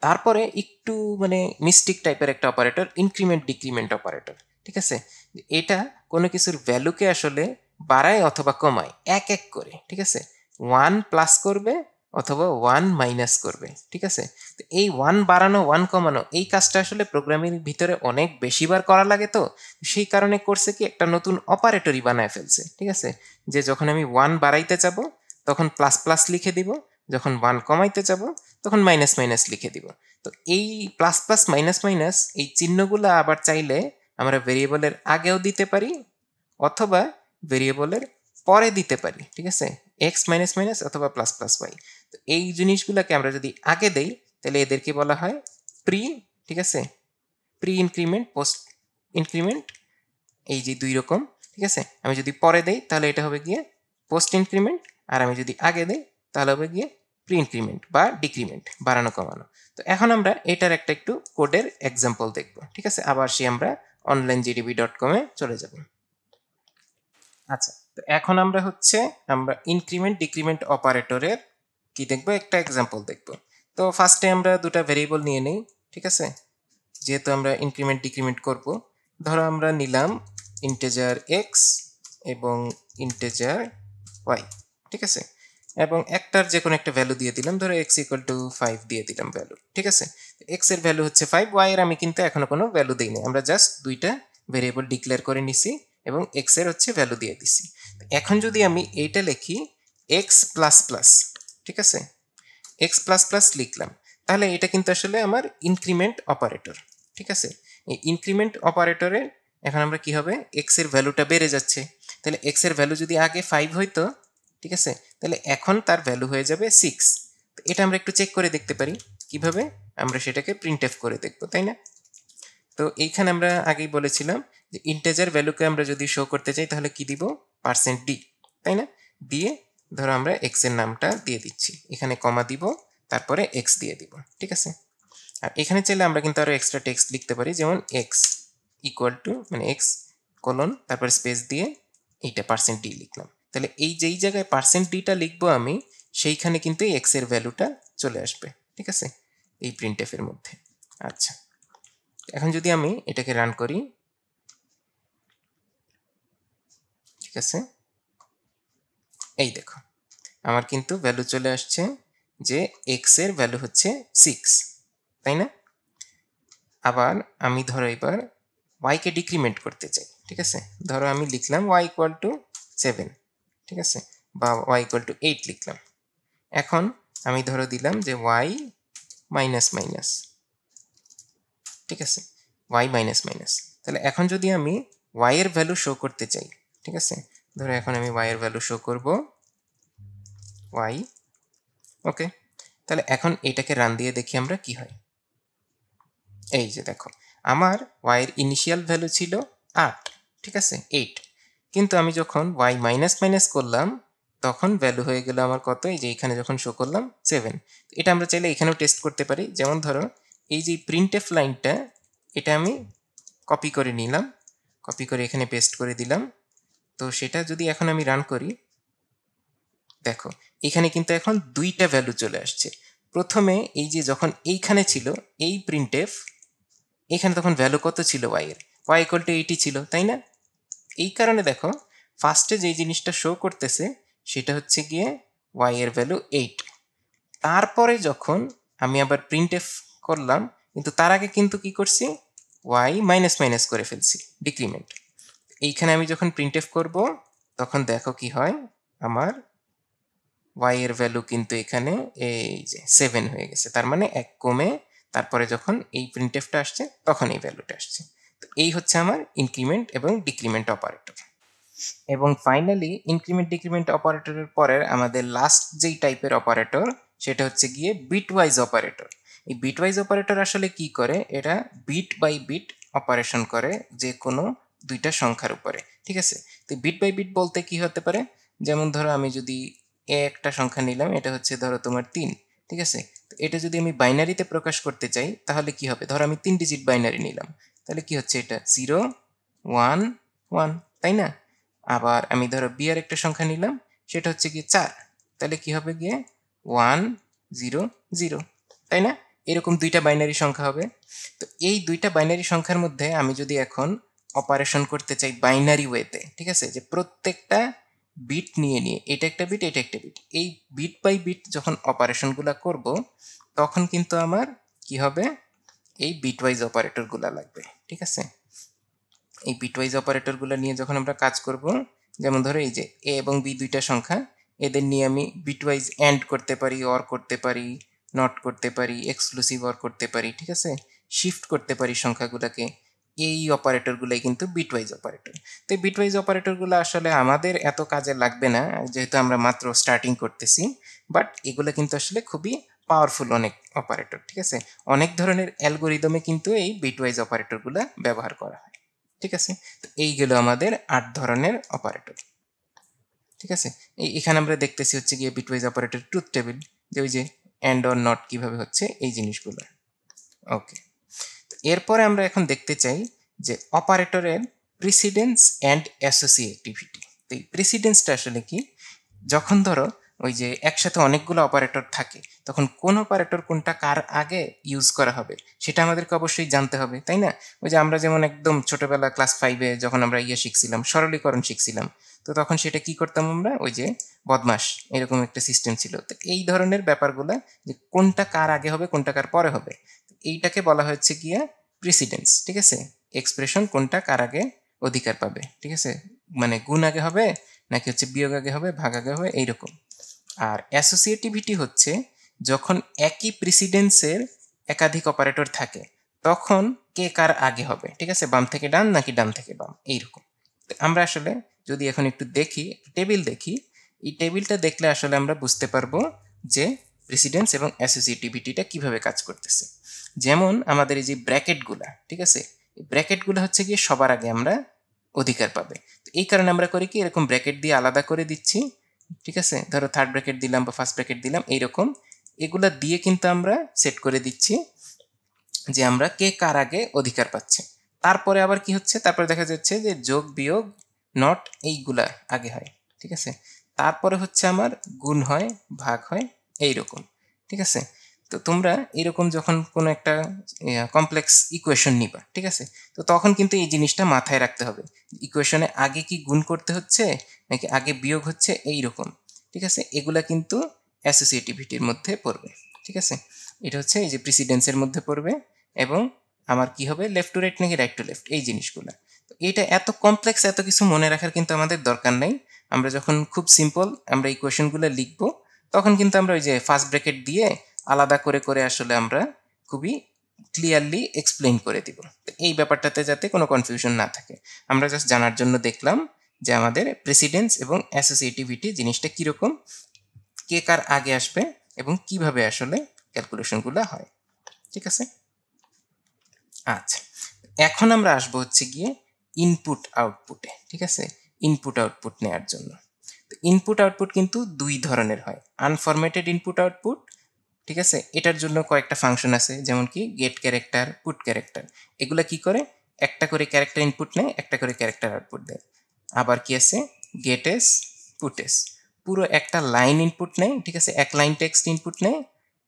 তারপরে একটু মিস্টিক টাইপের একটা অপারেটর, ইনক্রিমেন্ট ডিক্রিমেন্ট অপারেটর, ঠিক আছে? এটা কোনো কিছুর ভ্যালুকে আসলে বাড়ায় অথবা কমায় এক এক করে, ঠিক আছে? 1 প্লাস করবে অথবা 1 মাইনাস করবে, ঠিক আছে? তো এই 1 বাড়ানো 1 কমানো এই কাজটা আসলে প্রোগ্রামিং ভিতরে অনেক বেশিবার করা লাগে, তো সেই কারণে করছে কি, একটা নতুন অপারেটরই বানায় ফেলছে, ঠিক আছে? যে যখন আমি 1 বাড়াইতে যাব তখন প্লাস প্লাস লিখে দিব, যখন 1 কমাইতে যাব তখন মাইনাস মাইনাস লিখে দিব। তো এই প্লাস প্লাস মাইনাস মাইনাস এই চিহ্নগুলো আবার চাইলে আমরা ভেরিয়েবলের আগেও দিতে পারি অথবা ভেরিয়েবলের পরে দিতে পারি, ঠিক আছে? এক্স মাইনাস মাইনাস অথবা প্লাস প্লাস ওয়াই। তো এই জিনিসগুলোকে আমরা যদি আগে দেই তাহলে এদেরকে বলা হয় প্রি, ঠিক আছে? প্রি ইনক্রিমেন্ট, পোস্ট ইনক্রিমেন্ট, এই যে দুই রকম, ঠিক আছে? আমি যদি পরে দেই তাহলে এটা হবে গিয়ে পোস্ট ইনক্রিমেন্ট, আর আমি যদি আগে দেই তাহলে হবে গিয়ে প্রি ইনক্রিমেন্ট বা ডিক্রিমেন্ট, বাড়ানো কমানো। তো এখন আমরা এটার একটা একটু কোডের এক্সাম্পল দেখব, ঠিক আছে? আবার আমরা onlinegdb.com চলে যাব। আচ্ছা, তো এখন আমরা ইনক্রিমেন্ট ডিক্রিমেন্ট অপারেটরের কি দেখব, একটা এক্সাম্পল দেখব। তো ফার্স্টে আমরা দুটা ভেরিয়েবল নিয়ে নেই, ঠিক আছে? যেহেতু আমরা ইনক্রিমেন্ট ডিক্রিমেন্ট করব, ধরো আমরা নিলাম ইন্টেজার এক্স এবং ইন্টেজার ওয়াই, ঠিক আছে? এবং একটার যে কোনো একটা ভ্যালু দিয়ে দিলাম, ধরো এক্স ইকুয়াল টু 5 দিয়ে দিলাম ভ্যালু, ঠিক আছে? এক্স এর ভ্যালু হচ্ছে 5, ওয়াই এর আমি কিন্তু এখনো কোনো ভ্যালু দিইনি, আমরা জাস্ট দুইটা ভেরিয়েবল ডিক্লেয়ার করে নিছি এবং এক্স এর হচ্ছে ভ্যালু দিয়ে দিছি। এখন যদি আমি এইটা লিখি এক্স প্লাস প্লাস, ঠিক আছে? এক্স প্লাস প্লাস লিখলাম, তাহলে এটা কিন্তু আসলে আমার ইনক্রিমেন্ট অপারেটর, ঠিক আছে? এই ইনক্রিমেন্ট অপারেটরে এখন আমরা কি হবে, এক্স এর ভ্যালুটা বেড়ে যাচ্ছে, তাহলে এক্স এর ভ্যালু যদি আগে 5 হইতো, ঠিক আছে, তাহলে এখন তার ভ্যালু হয়ে যাবে 6। তো এটা আমরা একটু চেক করে দেখতে পারি কিভাবে, আমরা সেটাকে প্রিন্ট এফ করে দেখবো, তাই না? তো এইখানে আমরা আগেই বলেছিলাম যে ইন্টেজার ভ্যালুকে আমরা যদি শো করতে চাই তাহলে কি দিব, %d, তাই না? দিয়ে ধরো আমরা x এর নামটা দিয়ে দিচ্ছি, এখানে কমা দিব, তারপরে x দিয়ে দিব, ঠিক আছে। আর এখানে চাইলে আমরা কিন্তু আরো এক্সট্রা টেক্সট লিখতে পারি, যেমন x ইকুয়াল টু মানে x কোলন তারপর স্পেস দিয়ে এইটা %d লিখলাম। তাহলে এই যেই জায়গায় %dটা লিখবো আমি, সেইখানে কিন্তু এই x এর ভ্যালুটা চলে আসবে, ঠিক আছে, এই প্রিন্টএফ এর মধ্যে। আচ্ছা, এখন যদি আমি এটাকে রান করি, ঠিক আছে, এই দেখো আমার কিন্তু ভ্যালু চলে আসছে যে x এর ভ্যালু হচ্ছে 6, তাই না? আবার আমি ধরো এবার y কে ডিক্রিমেন্ট করতে চাই, ঠিক আছে, ধরো আমি লিখলাম y ইকুয়াল টু 7, ঠিক আছে, বা y ইকুয়াল টু 8 লিখলাম। এখন আমি ধরো দিলাম যে y মাইনাস মাইনাস, ঠিক আছে, y মাইনাস মাইনাস। তাহলে এখন যদি আমি y এর ভ্যালু শো করতে চাই, ঠিক আছে, ধরো এখন আমি y এর ভ্যালু শো করব y, ওকে। তাহলে এখন এটাকে রান দিয়ে দেখি আমরা কি হয়। এই যে দেখো আমার y এর ইনিশিয়াল ভ্যালু ছিল 8, ঠিক আছে, 8, কিন্তু আমি যখন y মাইনাস মাইনাস করলাম তখন ভ্যালু হয়ে গেল আমার কত, এই যে এখানে যখন শো করলাম 7। এটা আমরা চাইলে এখানেও টেস্ট করতে পারি, যেমন ধরো এই যে প্রিন্টএফ লাইনটা, এটা আমি কপি করে নিলাম, কপি করে এখানে পেস্ট করে দিলাম। তো সেটা যদি এখন আমি রান করি, দেখো এখানে কিন্তু এখন দুইটা ভ্যালু চলে আসছে। প্রথমে এই যে যখন এইখানে ছিল এই প্রিন্টএফ, এখানে তখন ভ্যালু কত ছিল y এর, y ইকুয়াল টু 80 ছিল, তাই না? এই কারণে দেখো ফার্স্টে যে জিনিসটা শো করতেছে সেটা হচ্ছে গিয়ে y এর ভ্যালু 8। তারপরে যখন আমি আবার প্রিন্টএফ করলাম, কিন্তু তার আগে কিন্তু কি করছি, y মাইনাস মাইনাস করে ফেলছি, ডিক্রিমেন্ট। এইখানে আমি যখন প্রিন্টএফ করব তখন দেখো কি হয়, আমার y এর ভ্যালু কিন্তু এখানে এই যে 7 হয়ে গেছে, তার মানে 1 কমে তারপরে যখন এই প্রিন্টএফটা আসছে তখন এই ভ্যালুটা আসছে। তো এই হচ্ছে আমার ইনক্রিমেন্ট এবং ডিক্রিমেন্ট অপারেটর। এবং ফাইনালি ইনক্রিমেন্ট ডিক্রিমেন্ট অপারেটরের পরের আমাদের লাস্ট যেই টাইপের অপারেটর, সেটা হচ্ছে গিয়ে বিটওয়াইজ অপারেটর। এই বিটওয়াইজ অপারেটর আসলে কি করে, এটা বিট বাই বিট অপারেশন করে যে কোনো দুইটা সংখ্যার উপরে, ঠিক আছে। তো বিট বাই বিট বলতে কি হতে পারে, যেমন ধরো আমি যদি একটা সংখ্যা নিলাম, এটা হচ্ছে ধরো তোমার 3, ঠিক আছে। তো এটা যদি আমি বাইনারিতে প্রকাশ করতে চাই তাহলে কি হবে, ধরো আমি 3 ডিজিট বাইনারি নিলাম, তাহলে কি হচ্ছে, এটা 0 1 1, তাই না? আবার আমি ধরো বি আর একটা সংখ্যা নিলাম, সেটা হচ্ছে গিয়ে 4, তাহলে কি হবে গিয়ে 1 0 0, তাই না? এরকম দুইটা বাইনারি সংখ্যা হবে। তো এই দুইটা বাইনারি সংখ্যার মধ্যে আমি যদি এখন অপারেশন করতে চাই বাইনারি ওয়েতে, ঠিক আছে, যে প্রত্যেকটা বিট নিয়ে নিয়ে এটা একটা বিট এটা একটা বিট, এই বিট বাই বিট যখন অপারেশনগুলো করব তখন কিন্তু আমার কি হবে, এই বিটওয়াইজ অপারেটরগুলো লাগবে, ঠিক আছে। এই বিটওয়াইজ অপারেটরগুলো নিয়ে যখন আমরা কাজ করব, যেমন ধরো এই যে এ এবং বি দুইটা সংখ্যা, এদের নিয়ে আমি বিটওয়াইজ অ্যান্ড করতে পারি, অর করতে পারি, নট করতে পারি, এক্সক্লুসিভ অর করতে পারি, ঠিক আছে, শিফট করতে পারি সংখ্যাগুলোকে। এই অপারেটরগুলোই কিন্তু বিটওয়াইজ অপারেটর। তো এই বিটওয়াইজ অপারেটরগুলো আসলে আমাদের এত কাজে লাগবে না, যেহেতু আমরা মাত্র স্টার্টিং করতেছি, বাট এগুলো কিন্তু আসলে খুবই পাওয়ারফুল অনেক অপারেটর, ঠিক আছে। অনেক ধরনের অ্যালগোরিদমে কিন্তু এই বিটওয়াইজ অপারেটরগুলো ব্যবহার করা হয়, ঠিক আছে। তো এই গেল আমাদের 8 ধরনের অপারেটর, ঠিক আছে। এখানে আমরা দেখতেছি হচ্ছে গিয়ে বিটওয়াইজ অপারেটর ট্রুথ টেবিল, যে ওই যে অ্যান্ড অর নট কিভাবে হচ্ছে এই জিনিসগুলো। ওকে, তো এরপরে আমরা এখন দেখতে চাই যে অপারেটরের প্রিসিডেন্স অ্যান্ড অ্যাসোসিয়েটিভিটি। তো এই প্রিসিডেন্সটা আসলে কি, যখন ধরো ওই যে একসাথে অনেকগুলো অপারেটর থাকে তখন কোন অপারেটর কোনটা কার আগে ইউজ করা হবে সেটা আমাদেরকে অবশ্যই জানতে হবে, তাই না? ওই যে আমরা যেমন একদম ছোটবেলা ক্লাস 5-এ যখন আমরা শিখছিলাম, সরলীকরণ শিখছিলাম, তো তখন সেটা কি করতাম আমরা, ওই যে বদমাস এরকম একটা সিস্টেম ছিল। তো এই ধরনের ব্যাপারগুলো, যে কোনটা কার আগে হবে কোনটা কার পরে হবে, এইটাকে বলা হচ্ছে গিয়া প্রিসিডেন্স, ঠিক আছে। এক্সপ্রেশন কোনটা কার আগে অধিকার পাবে, ঠিক আছে, মানে গুণ আগে হবে নাকি হচ্ছে বিয়োগ আগে হবে, ভাগ আগে হবে, এইরকম। আর অ্যাসোসিয়েটিভিটি হচ্ছে যখন একই প্রিসিডেন্সের একাধিক অপারেটর থাকে তখন কে কার আগে হবে, ঠিক আছে, বাম থেকে ডান নাকি ডান থেকে বাম, এইরকম। তো আমরা আসলে যদি এখন একটু দেখি, টেবিল দেখি, এই টেবিলটা দেখলে আসলে আমরা বুঝতে পারবো যে প্রিসিডেন্স এবং অ্যাসোসিয়েটিভিটিটা কিভাবে কাজ করতেছে। যেমন আমাদের এই যে ব্র্যাকেটগুলা, ঠিক আছে, এই ব্র্যাকেটগুলো হচ্ছে গিয়ে সবার আগে আমরা অধিকার পাবে। তো এই কারণে আমরা করি কি, এরকম ব্র্যাকেট দিয়ে আলাদা করে দিচ্ছি, ঠিক আছে, ধরো থার্ড ব্র্যাকেট দিলাম বা ফার্স্ট ব্র্যাকেট দিলাম, এইরকম এগুলা দিয়ে কিন্তু আমরা সেট করে দিচ্ছি যে আমরা কে কার আগে অধিকার পাচ্ছে। তারপরে আবার কি হচ্ছে, তারপরে দেখা যাচ্ছে যে যোগ বিয়োগ নট এইগুলা আগে হয়। ঠিক আছে, তারপরে হচ্ছে আমার গুণ হয়, ভাগ হয়, এইরকম। ঠিক আছে, তো তোমরা এরকম যখন কোনো একটা কমপ্লেক্স ইকুয়েশন নিবা, ঠিক আছে, তো তখন কিন্তু এই জিনিসটা মাথায় রাখতে হবে, ইকুয়েশনে আগে কি গুণ করতে হচ্ছে নাকি আগে বিয়োগ হচ্ছে, এইরকম। ঠিক আছে, এগুলা কিন্তু অ্যাসোসিয়েটিভিটির মধ্যে পড়বে। ঠিক আছে, এটা হচ্ছে এই যে প্রিসিডেন্সের মধ্যে পড়বে, এবং আমার কি হবে, লেফট টু রাইট নাকি রাইট টু লেফট, এই জিনিসগুলো। তো এটা এত কমপ্লেক্স, এত কিছু মনে রাখার কিন্তু আমাদের দরকার নেই। আমরা যখন খুব সিম্পল আমরা ইকুয়েশনগুলো লিখবো, তখন কিন্তু আমরা ওই যে ফার্স্ট ব্র্যাকেট দিয়ে আলাদা করে করে আসলে আমরা খুবই ক্লিয়ারলি এক্সপ্লেইন করে দিব। তো এই ব্যাপারটাতে যাতে কোনো কনফিউশন না থাকে, আমরা জাস্ট জানার জন্য দেখলাম যে আমাদের প্রেসিডেন্স এবং অ্যাসোসিয়েটিভিটি জিনিসটা কীরকম, কে কার আগে আসবে এবং কিভাবে আসলে ক্যালকুলেশনগুলো হয়। ঠিক আছে, আচ্ছা, এখন আমরা আসবো হচ্ছে গিয়ে ইনপুট আউটপুটে। ঠিক আছে, ইনপুট আউটপুট নেওয়ার জন্য তো ইনপুট আউটপুট কিন্তু দুই ধরনের হয়, আনফরম্যাটেড ইনপুট আউটপুট। ঠিক আছে, এটার জন্য কয়েকটা ফাংশন আছে, যেমন কি গেট ক্যারেক্টার, পুট ক্যারেক্টার। এগুলা কি করে, একটা করে ক্যারেক্টার ইনপুট নেয়, একটা করে ক্যারেক্টার আউটপুট দেয়। আবার কি আছে, গেট এস, পুট এস, পুরো একটা লাইন ইনপুট নেয়। ঠিক আছে, এক লাইন টেক্সট ইনপুট নেয়,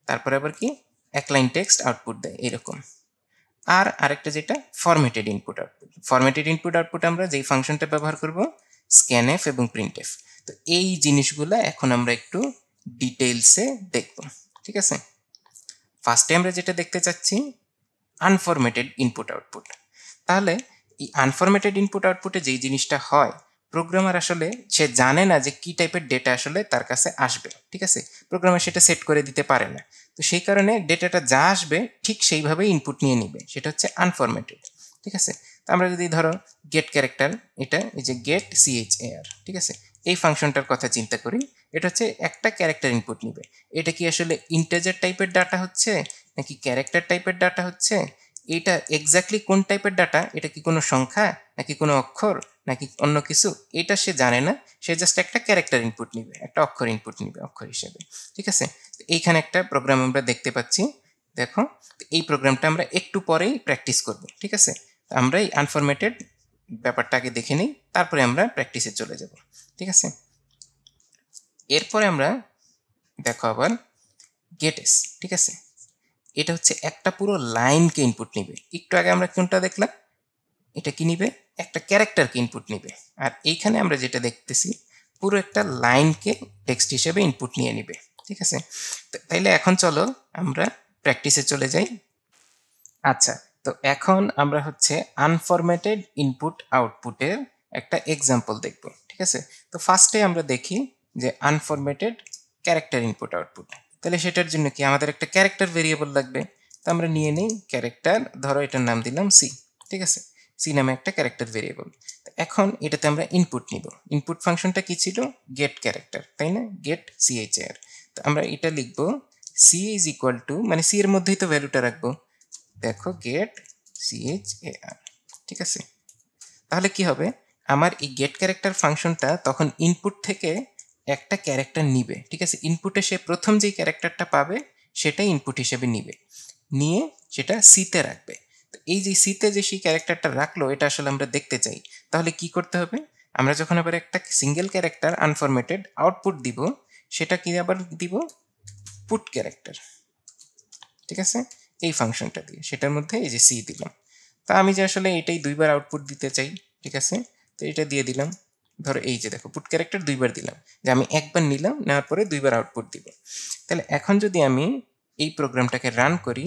তারপরে আবার কি এক লাইন টেক্সট আউটপুট দেয়, এরকম। আর আরেকটা যেটা formatted input output, formatted input output আমরা যেই ফাংশনটা ব্যবহার করব, স্ক্যানএফ এবং প্রিন্টএফ। তো এই জিনিসগুলো এখন আমরা একটু ডিটেইলসে দেখব। ঠিক আছে, ফার্স্টে আমরা যেটা দেখতে চাচ্ছি আনফরম্যাটেড ইনপুট আউটপুট। তাহলে এই আনফরম্যাটেড ইনপুট আউটপুটে যেই জিনিসটা হয়, প্রোগ্রামার আসলে সে জানে না যে কি টাইপের ডেটা আসলে তার কাছে আসবে। ঠিক আছে, প্রোগ্রামার সেটা সেট করে দিতে পারে না, তো সেই কারণে ডেটাটা যা আসবে ঠিক সেইভাবেই ইনপুট নিয়ে নিবে, সেটা হচ্ছে আনফরম্যাটেড। ঠিক আছে, তো আমরা যদি ধরো গেট ক্যারেক্টার, এটা এই যে গেট CHAR, ঠিক আছে, এই ফাংশনটার কথা চিন্তা করি, এটা হচ্ছে একটা ক্যারেক্টার ইনপুট নিবে। এটা কি আসলে ইন্টিজার টাইপের ডাটা হচ্ছে নাকি ক্যারেক্টার টাইপের ডাটা হচ্ছে, এটা এক্স্যাক্টলি কোন টাইপের ডাটা, এটা কি কোনো সংখ্যা নাকি কোনো অক্ষর নাকি অন্য কিছু, এটা সে জানে না। সে জাস্ট একটা ক্যারেক্টার ইনপুট নিবে, একটা অক্ষর ইনপুট নিবে অক্ষর হিসেবে। ঠিক আছে, এইখানে একটা প্রোগ্রাম আমরা দেখতে পাচ্ছি, দেখো এই প্রোগ্রামটা আমরা একটু পরেই প্র্যাকটিস করব। ঠিক আছে, আমরা এই আনফরম্যাটেড ব্যাপারটা আগে দেখে নিই, তারপরে আমরা প্র্যাকটিসে চলে যাব। ঠিক আছে, এরপরে আমরা দেখো আবার গেটেস। ঠিক আছে, এটা হচ্ছে একটা পুরো লাইনকে ইনপুট নিবে। একটু আগে আমরা কোনটা দেখলাম, এটা কি নিবে, একটা ক্যারেক্টারকে ইনপুট নিবে। আর এইখানে আমরা যেটা দেখতেছি, পুরো একটা লাইনকে টেক্সট হিসেবে ইনপুট নিয়ে নিবে। ঠিক আছে, তাইলে এখন চলো আমরা প্র্যাকটিসে চলে যাই। আচ্ছা, তো এখন আমরা হচ্ছে আনফরম্যাটেড ইনপুট আউটপুটের একটা এক্সাম্পল দেখব। ঠিক আছে, তো ফার্স্টে আমরা দেখি যে আনফরম্যাটেড ক্যারেক্টার ইনপুট আউটপুট। তাহলে সেটার জন্য কি আমাদের একটা ক্যারেক্টার ভেরিয়েবল লাগবে, তো আমরা নিয়ে নিই ক্যারেক্টার, ধরো এটার নাম দিলাম সি। ঠিক আছে, সি নামে একটা ক্যারেক্টার ভেরিয়েবল। এখন এটাতে আমরা ইনপুট নিব, ইনপুট ফাংশনটা কি ছিল, গেট ক্যারেক্টার, তাই না, গেট CHAR। তো আমরা এটা লিখবো সি ইজ ইকুয়াল টু, মানে সি এর মধ্যেই তো ভ্যালুটা রাখবো, দেখো গেট CHAR। ঠিক আছে, তাহলে কি হবে, আমার এই গেট ক্যারেক্টার ফাংশনটা তখন ইনপুট থেকে একটা ক্যারেক্টার নিবে। ঠিক আছে, ইনপুটে সে প্রথম যেই ক্যারেক্টারটা পাবে সেটাই ইনপুট হিসেবে নিবে, নিয়ে সেটা সিতে রাখবে। তো এই যে সিতে যে সেই ক্যারেক্টারটা রাখলো, এটা আসলে আমরা দেখতে চাই। তাহলে কি করতে হবে, আমরা যখন আবার একটা সিঙ্গেল ক্যারেক্টার আনফরম্যাটেড আউটপুট দিব, সেটা কি আবার দিব, পুট ক্যারেক্টার। ঠিক আছে, এই ফাংশনটা দিয়ে সেটার মধ্যে এই যে সি দিলাম। তা আমি যে আসলে এটাই দুইবার আউটপুট দিতে চাই। ঠিক আছে, তো এটা দিয়ে দিলাম, ধরো এই যে দেখো পুট ক্যারেক্টার দুইবার দিলাম, যে আমি একবার নিলাম, নেওয়ার পরে দুইবার আউটপুট দিব। তাহলে এখন যদি আমি এই প্রোগ্রামটাকে রান করি,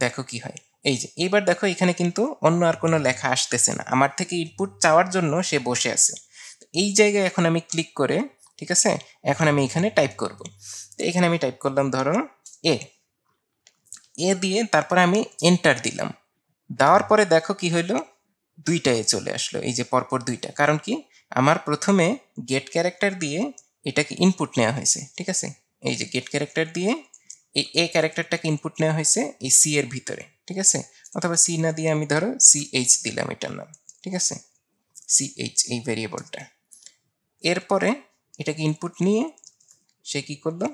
দেখো কি হয়, এই যে এইবার দেখো এখানে কিন্তু অন্য আর কোনো লেখা আসতেছে না, আমার থেকে ইনপুট চাওয়ার জন্য সে বসে আছে। তো এই জায়গায় এখন আমি ক্লিক করে, ঠিক আছে, এখন আমি এখানে টাইপ করব। তো এখানে আমি টাইপ করলাম ধরো এ, দিয়ে তারপরে আমি এন্টার দিলাম, দেওয়ার পরে দেখো কি হইলো, দুইটা এ চলে আসলো, এই যে পরপর দুইটা। কারণ কি, আমার প্রথমে গেট ক্যারেক্টার দিয়ে এটাকে ইনপুট নেওয়া হয়েছে। ঠিক আছে, এই যে গেট ক্যারেক্টার দিয়ে এই এ ক্যারেক্টারটাকে ইনপুট নেওয়া হয়েছে এই সি এর ভিতরে। ঠিক আছে, অথবা সি না দিয়ে আমি ধরো CH দিলাম এটার নাম। ঠিক আছে, CH এই ভেরিয়েবলটা। এরপরে এটাকে ইনপুট নিয়ে সে কি করলো,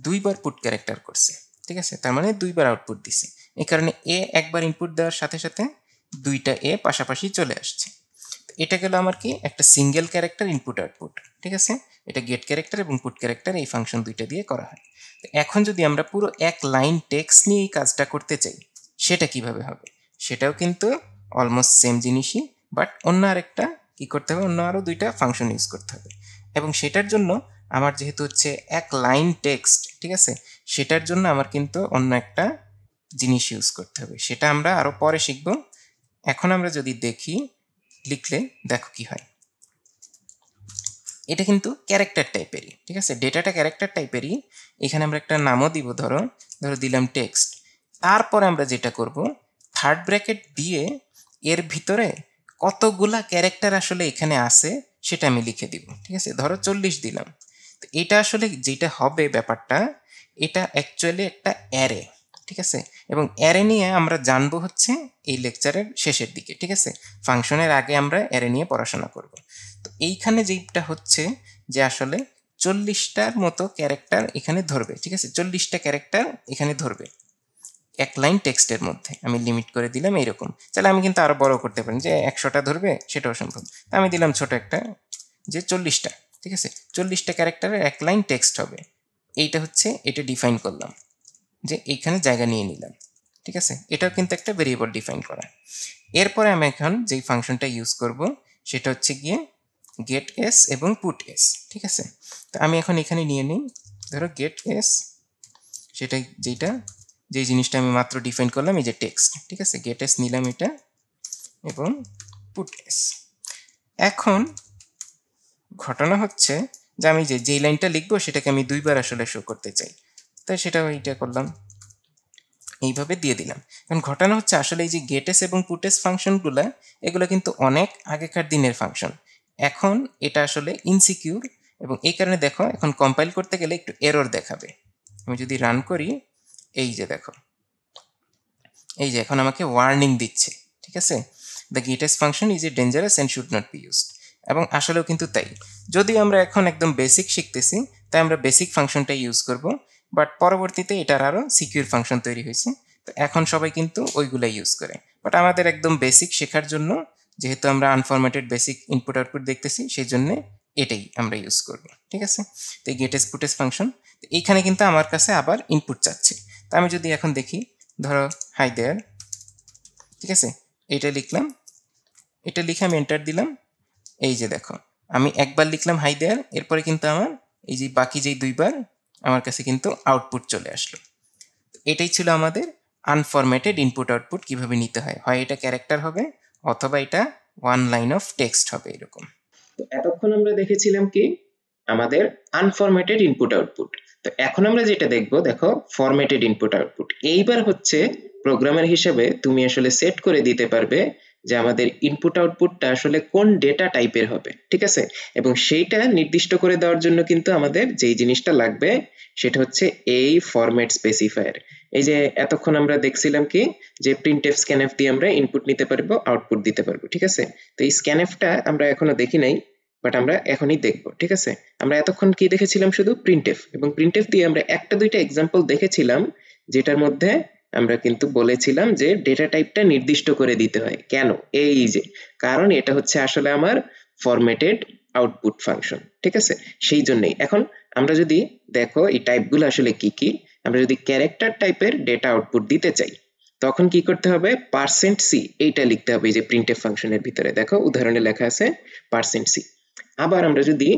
দুইবার পুট ক্যারেক্টার করছে, ঠিক আছে, তার মানে দুইবার আউটপুট দিছে। এই কারণে এ একবার ইনপুট দেওয়ার সাথে সাথে দুইটা এ পাশাপাশি চলে আসছে। এটা গেল আমার কি একটা সিঙ্গেল ক্যারেক্টার ইনপুট আউটপুট, ঠিক আছে। এটা গেট ক্যারেক্টার এবং পুট ক্যারেক্টার এই ফাংশন দুইটা দিয়ে করা হয়। এখন যদি আমরা পুরো এক লাইন টেক্সট নিয়ে এই কাজটা করতে চাই, সেটা কিভাবে হবে? সেটাও কিন্তু অলমোস্ট সেম জিনিসই, বাট অন্য আরেকটা কি করতে হবে, অন্য আরও দুইটা ফাংশন ইউজ করতে হবে। এবং সেটার জন্য আমার যেহেতু হচ্ছে এক লাইন টেক্সট, ঠিক আছে, সেটার জন্য আমার কিন্তু অন্য একটা জিনিস ইউজ করতে হবে, সেটা আমরা আরও পরে শিখব। এখন আমরা যদি দেখি লিখলে দেখো কি হয়। এটা কিন্তু ক্যারেক্টার টাইপেরই, ঠিক আছে, ডেটাটা ক্যারেক্টার টাইপেরই। এখানে আমরা একটা নামও দিব, ধরো দিলাম টেক্সট। তারপরে আমরা যেটা করব, থার্ড ব্র্যাকেট দিয়ে এর ভিতরে কতগুলা ক্যারেক্টার আসলে এখানে আছে সেটা আমি লিখে দিব, ঠিক আছে। ধরো 40 দিলাম। তো এটা আসলে যেটা হবে ব্যাপারটা, এটা অ্যাকচুয়ালি একটা অ্যারে, ঠিক আছে। এবং অ্যারে নিয়ে আমরা জানবো হচ্ছে এই লেকচারের শেষের দিকে, ঠিক আছে। ফাংশনের আগে আমরা অ্যারে নিয়ে পড়াশোনা করব। তো এইখানে যেটা হচ্ছে যে আসলে 40টার মতো ক্যারেক্টার এখানে ধরবে, ঠিক আছে, 40টা ক্যারেক্টার এখানে ধরবে এক লাইন টেক্সটের মধ্যে। আমি লিমিট করে দিলাম এইরকম। তাহলে আমি কিন্তু আরো বড় করতে পারি, যে 100টা ধরবে সেটাও সম্ভব। আমি দিলাম ছোট একটা, যে 40টা, ঠিক আছে, 40টা ক্যারেক্টারের এক লাইন টেক্সট হবে। এইটা হচ্ছে, এটা ডিফাইন করলাম, যে এইখানে জায়গা নিয়ে নিলাম, ঠিক আছে। এটাও কিন্তু একটা ভেরিয়েবল ডিফাইন করা। এরপরে আমি এখন যেই ফাংশনটা ইউজ করব সেটা হচ্ছে গিয়ে গেট এস এবং পুট এস, ঠিক আছে। তো আমি এখন এখানে নিয়ে নিই, ধরো গেট এস, সেটা যেই জিনিসটা আমি মাত্র ডিফাইন করলাম, এই যে টেক্সট, ঠিক আছে, গেট এস নিলাম এটা, এবং পুট এস। এখন ঘটনা হচ্ছে যে আমি যেই লাইনটা লিখবো সেটাকে আমি দুইবার আসলে শো করতে চাই, তাই সেটাও এইটা করলাম, এইভাবে দিয়ে দিলাম। এখন ঘটনা হচ্ছে আসলে এই যে গেটেস এবং পুটেস ফাংশনগুলো, এগুলো কিন্তু অনেক আগেকার দিনের ফাংশন। এখন এটা আসলে ইনসিকিউর, এবং এই কারণে দেখো এখন কম্পাইল করতে গেলে একটু এরর দেখাবে। আমি যদি রান করি, এই যে দেখো, এই যে এখন আমাকে ওয়ার্নিং দিচ্ছে, ঠিক আছে, the gets function is a dangerous and should not be used. এবং আসলেও কিন্তু তাই। যদিও আমরা এখন একদম বেসিক শিখতেছি, তাই আমরা বেসিক ফাংশনটা ইউজ করব, বাট পরবর্তীতে এটার আরও সিকিউর ফাংশন তৈরি হয়েছে, তো এখন সবাই কিন্তু ওইগুলো ইউজ করে। বাট আমাদের একদম বেসিক শেখার জন্য, যেহেতু আমরা আনফরম্যাটেড বেসিক ইনপুট আউটপুট দেখতেছি, সেই জন্য এটাই আমরা ইউজ করব, ঠিক আছে। তো এই গেটেস পুটেস ফাংশন, এইখানে কিন্তু আমার কাছে আবার ইনপুট চাচ্ছে। তো আমি যদি এখন দেখি, ধরো হাই দেয়ার, ঠিক আছে, এটা লিখলাম, এটা লিখে আমি এন্টার দিলাম। এই যে দেখো, আমি একবার লিখলাম হাই দেয়ার, এরপরে কিন্তু আমার এই যে বাকি যেই দুইবার আমার কাছে কিন্তু আউটপুট চলে আসলো। এটাই ছিল আমাদের আনফরম্যাটেড ইনপুট আউটপুট কিভাবে নিতে হয়, হয় এটা ক্যারেক্টার হবে অথবা এটা ওয়ান লাইন অফ টেক্সট হবে, এরকম। তো এতক্ষণ আমরা দেখেছিলাম কি আমাদের আনফরম্যাটেড ইনপুট আউটপুট। তো এখন আমরা যেটা দেখবো, দেখো ফরম্যাটেড ইনপুট আউটপুট। এইবার হচ্ছে প্রোগ্রামার হিসেবে তুমি আসলে সেট করে দিতে পারবে যে আমাদের ইনপুট আউটপুটটা আসলে কোন ডেটা টাইপের হবে, ঠিক আছে। এবং সেইটা নির্দিষ্ট করে দেওয়ার জন্য কিন্তু আমাদের যেই জিনিসটা লাগবে সেটা হচ্ছে এই ফরম্যাট স্পেসিফায়ার। এই যে এতক্ষণ আমরা দেখছিলাম কি যে প্রিন্টএফ স্ক্যানএফ দিয়ে আমরা ইনপুট নিতে পারবো, আউটপুট দিতে পারবো, ঠিক আছে। তো এই স্ক্যানএফটা আমরা এখনো দেখি নাই, বাট আমরা এখনই দেখবো, ঠিক আছে। আমরা এতক্ষণ কি দেখেছিলাম, শুধু প্রিন্টএফ, এবং প্রিন্টএফ দিয়ে আমরা একটা দুইটা এক্সাম্পল দেখেছিলাম, যেটার মধ্যে আমরা কিন্তু বলেছিলাম যে ডেটা টাইপটা নির্দিষ্ট করে দিতে হয়। কেন? এই যে কারণ এটা হচ্ছে আসলে আমার ফরম্যাটেড আউটপুট ফাংশন, ঠিক আছে। সেই জন্যই এখন আমরা যদি দেখো এই টাইপগুলো আসলে কি কি, আমরা যদি ক্যারেক্টার টাইপের ডেটা আউটপুট দিতে চাই, তখন কি করতে হবে, %c এইটা লিখতে হবে। এই যে প্রিন্টএফ ফাংশনের ভিতরে দেখো উদাহরণে লেখা আছে %c। আবার আমরা যদি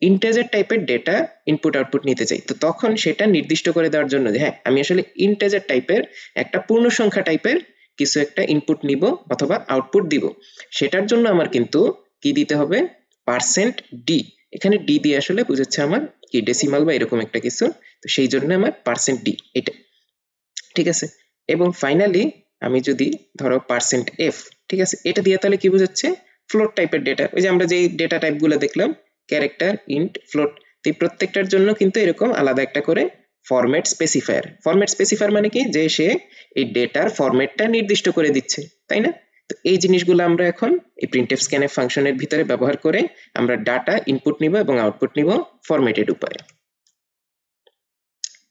ইন্টিজার টাইপের ডেটা ইনপুট আউটপুট নিতে চাই, তো তখন সেটা নির্দিষ্ট করে দেওয়ার জন্য যে হ্যাঁ আমি আসলে ইন্টিজার টাইপের একটা পূর্ণ সংখ্যা টাইপের কিছু একটা ইনপুট নিব অথবা আউটপুট দিব, সেটার জন্য আমার কিন্তু কি দিতে হবে, %d। এখানে d দিয়ে আসলে বুঝাচ্ছে আমার কি ডেসিমাল বা এরকম একটা কিছু, তো সেই জন্য আমার %d এটা, ঠিক আছে। এবং ফাইনালি আমি যদি ধরো %f, ঠিক আছে, এটা দিয়ে তাহলে কি বোঝাচ্ছে, ফ্লোট টাইপের ডেটা। ওই যে আমরা যে ডেটা টাইপগুলো দেখলাম, ক্যারেক্টার, ইন্ট, ফ্লোট, তো এই প্রত্যেকটার জন্য কিন্তু এরকম আলাদা একটা করে ফরম্যাট স্পেসিফায়ার। ফরম্যাট স্পেসিফায়ার মানে কি, যে সে এই ডেটার ফরম্যাটটা নির্দিষ্ট করে দিচ্ছে, তাই না। তো এই জিনিসগুলো আমরা এখন এই প্রিন্টএফ স্ক্যানএফ ফাংশনের ভিতরে ব্যবহার করে আমরা ডাটা ইনপুট নিব এবং আউটপুট নিব ফরম্যাটেড উপায়ে।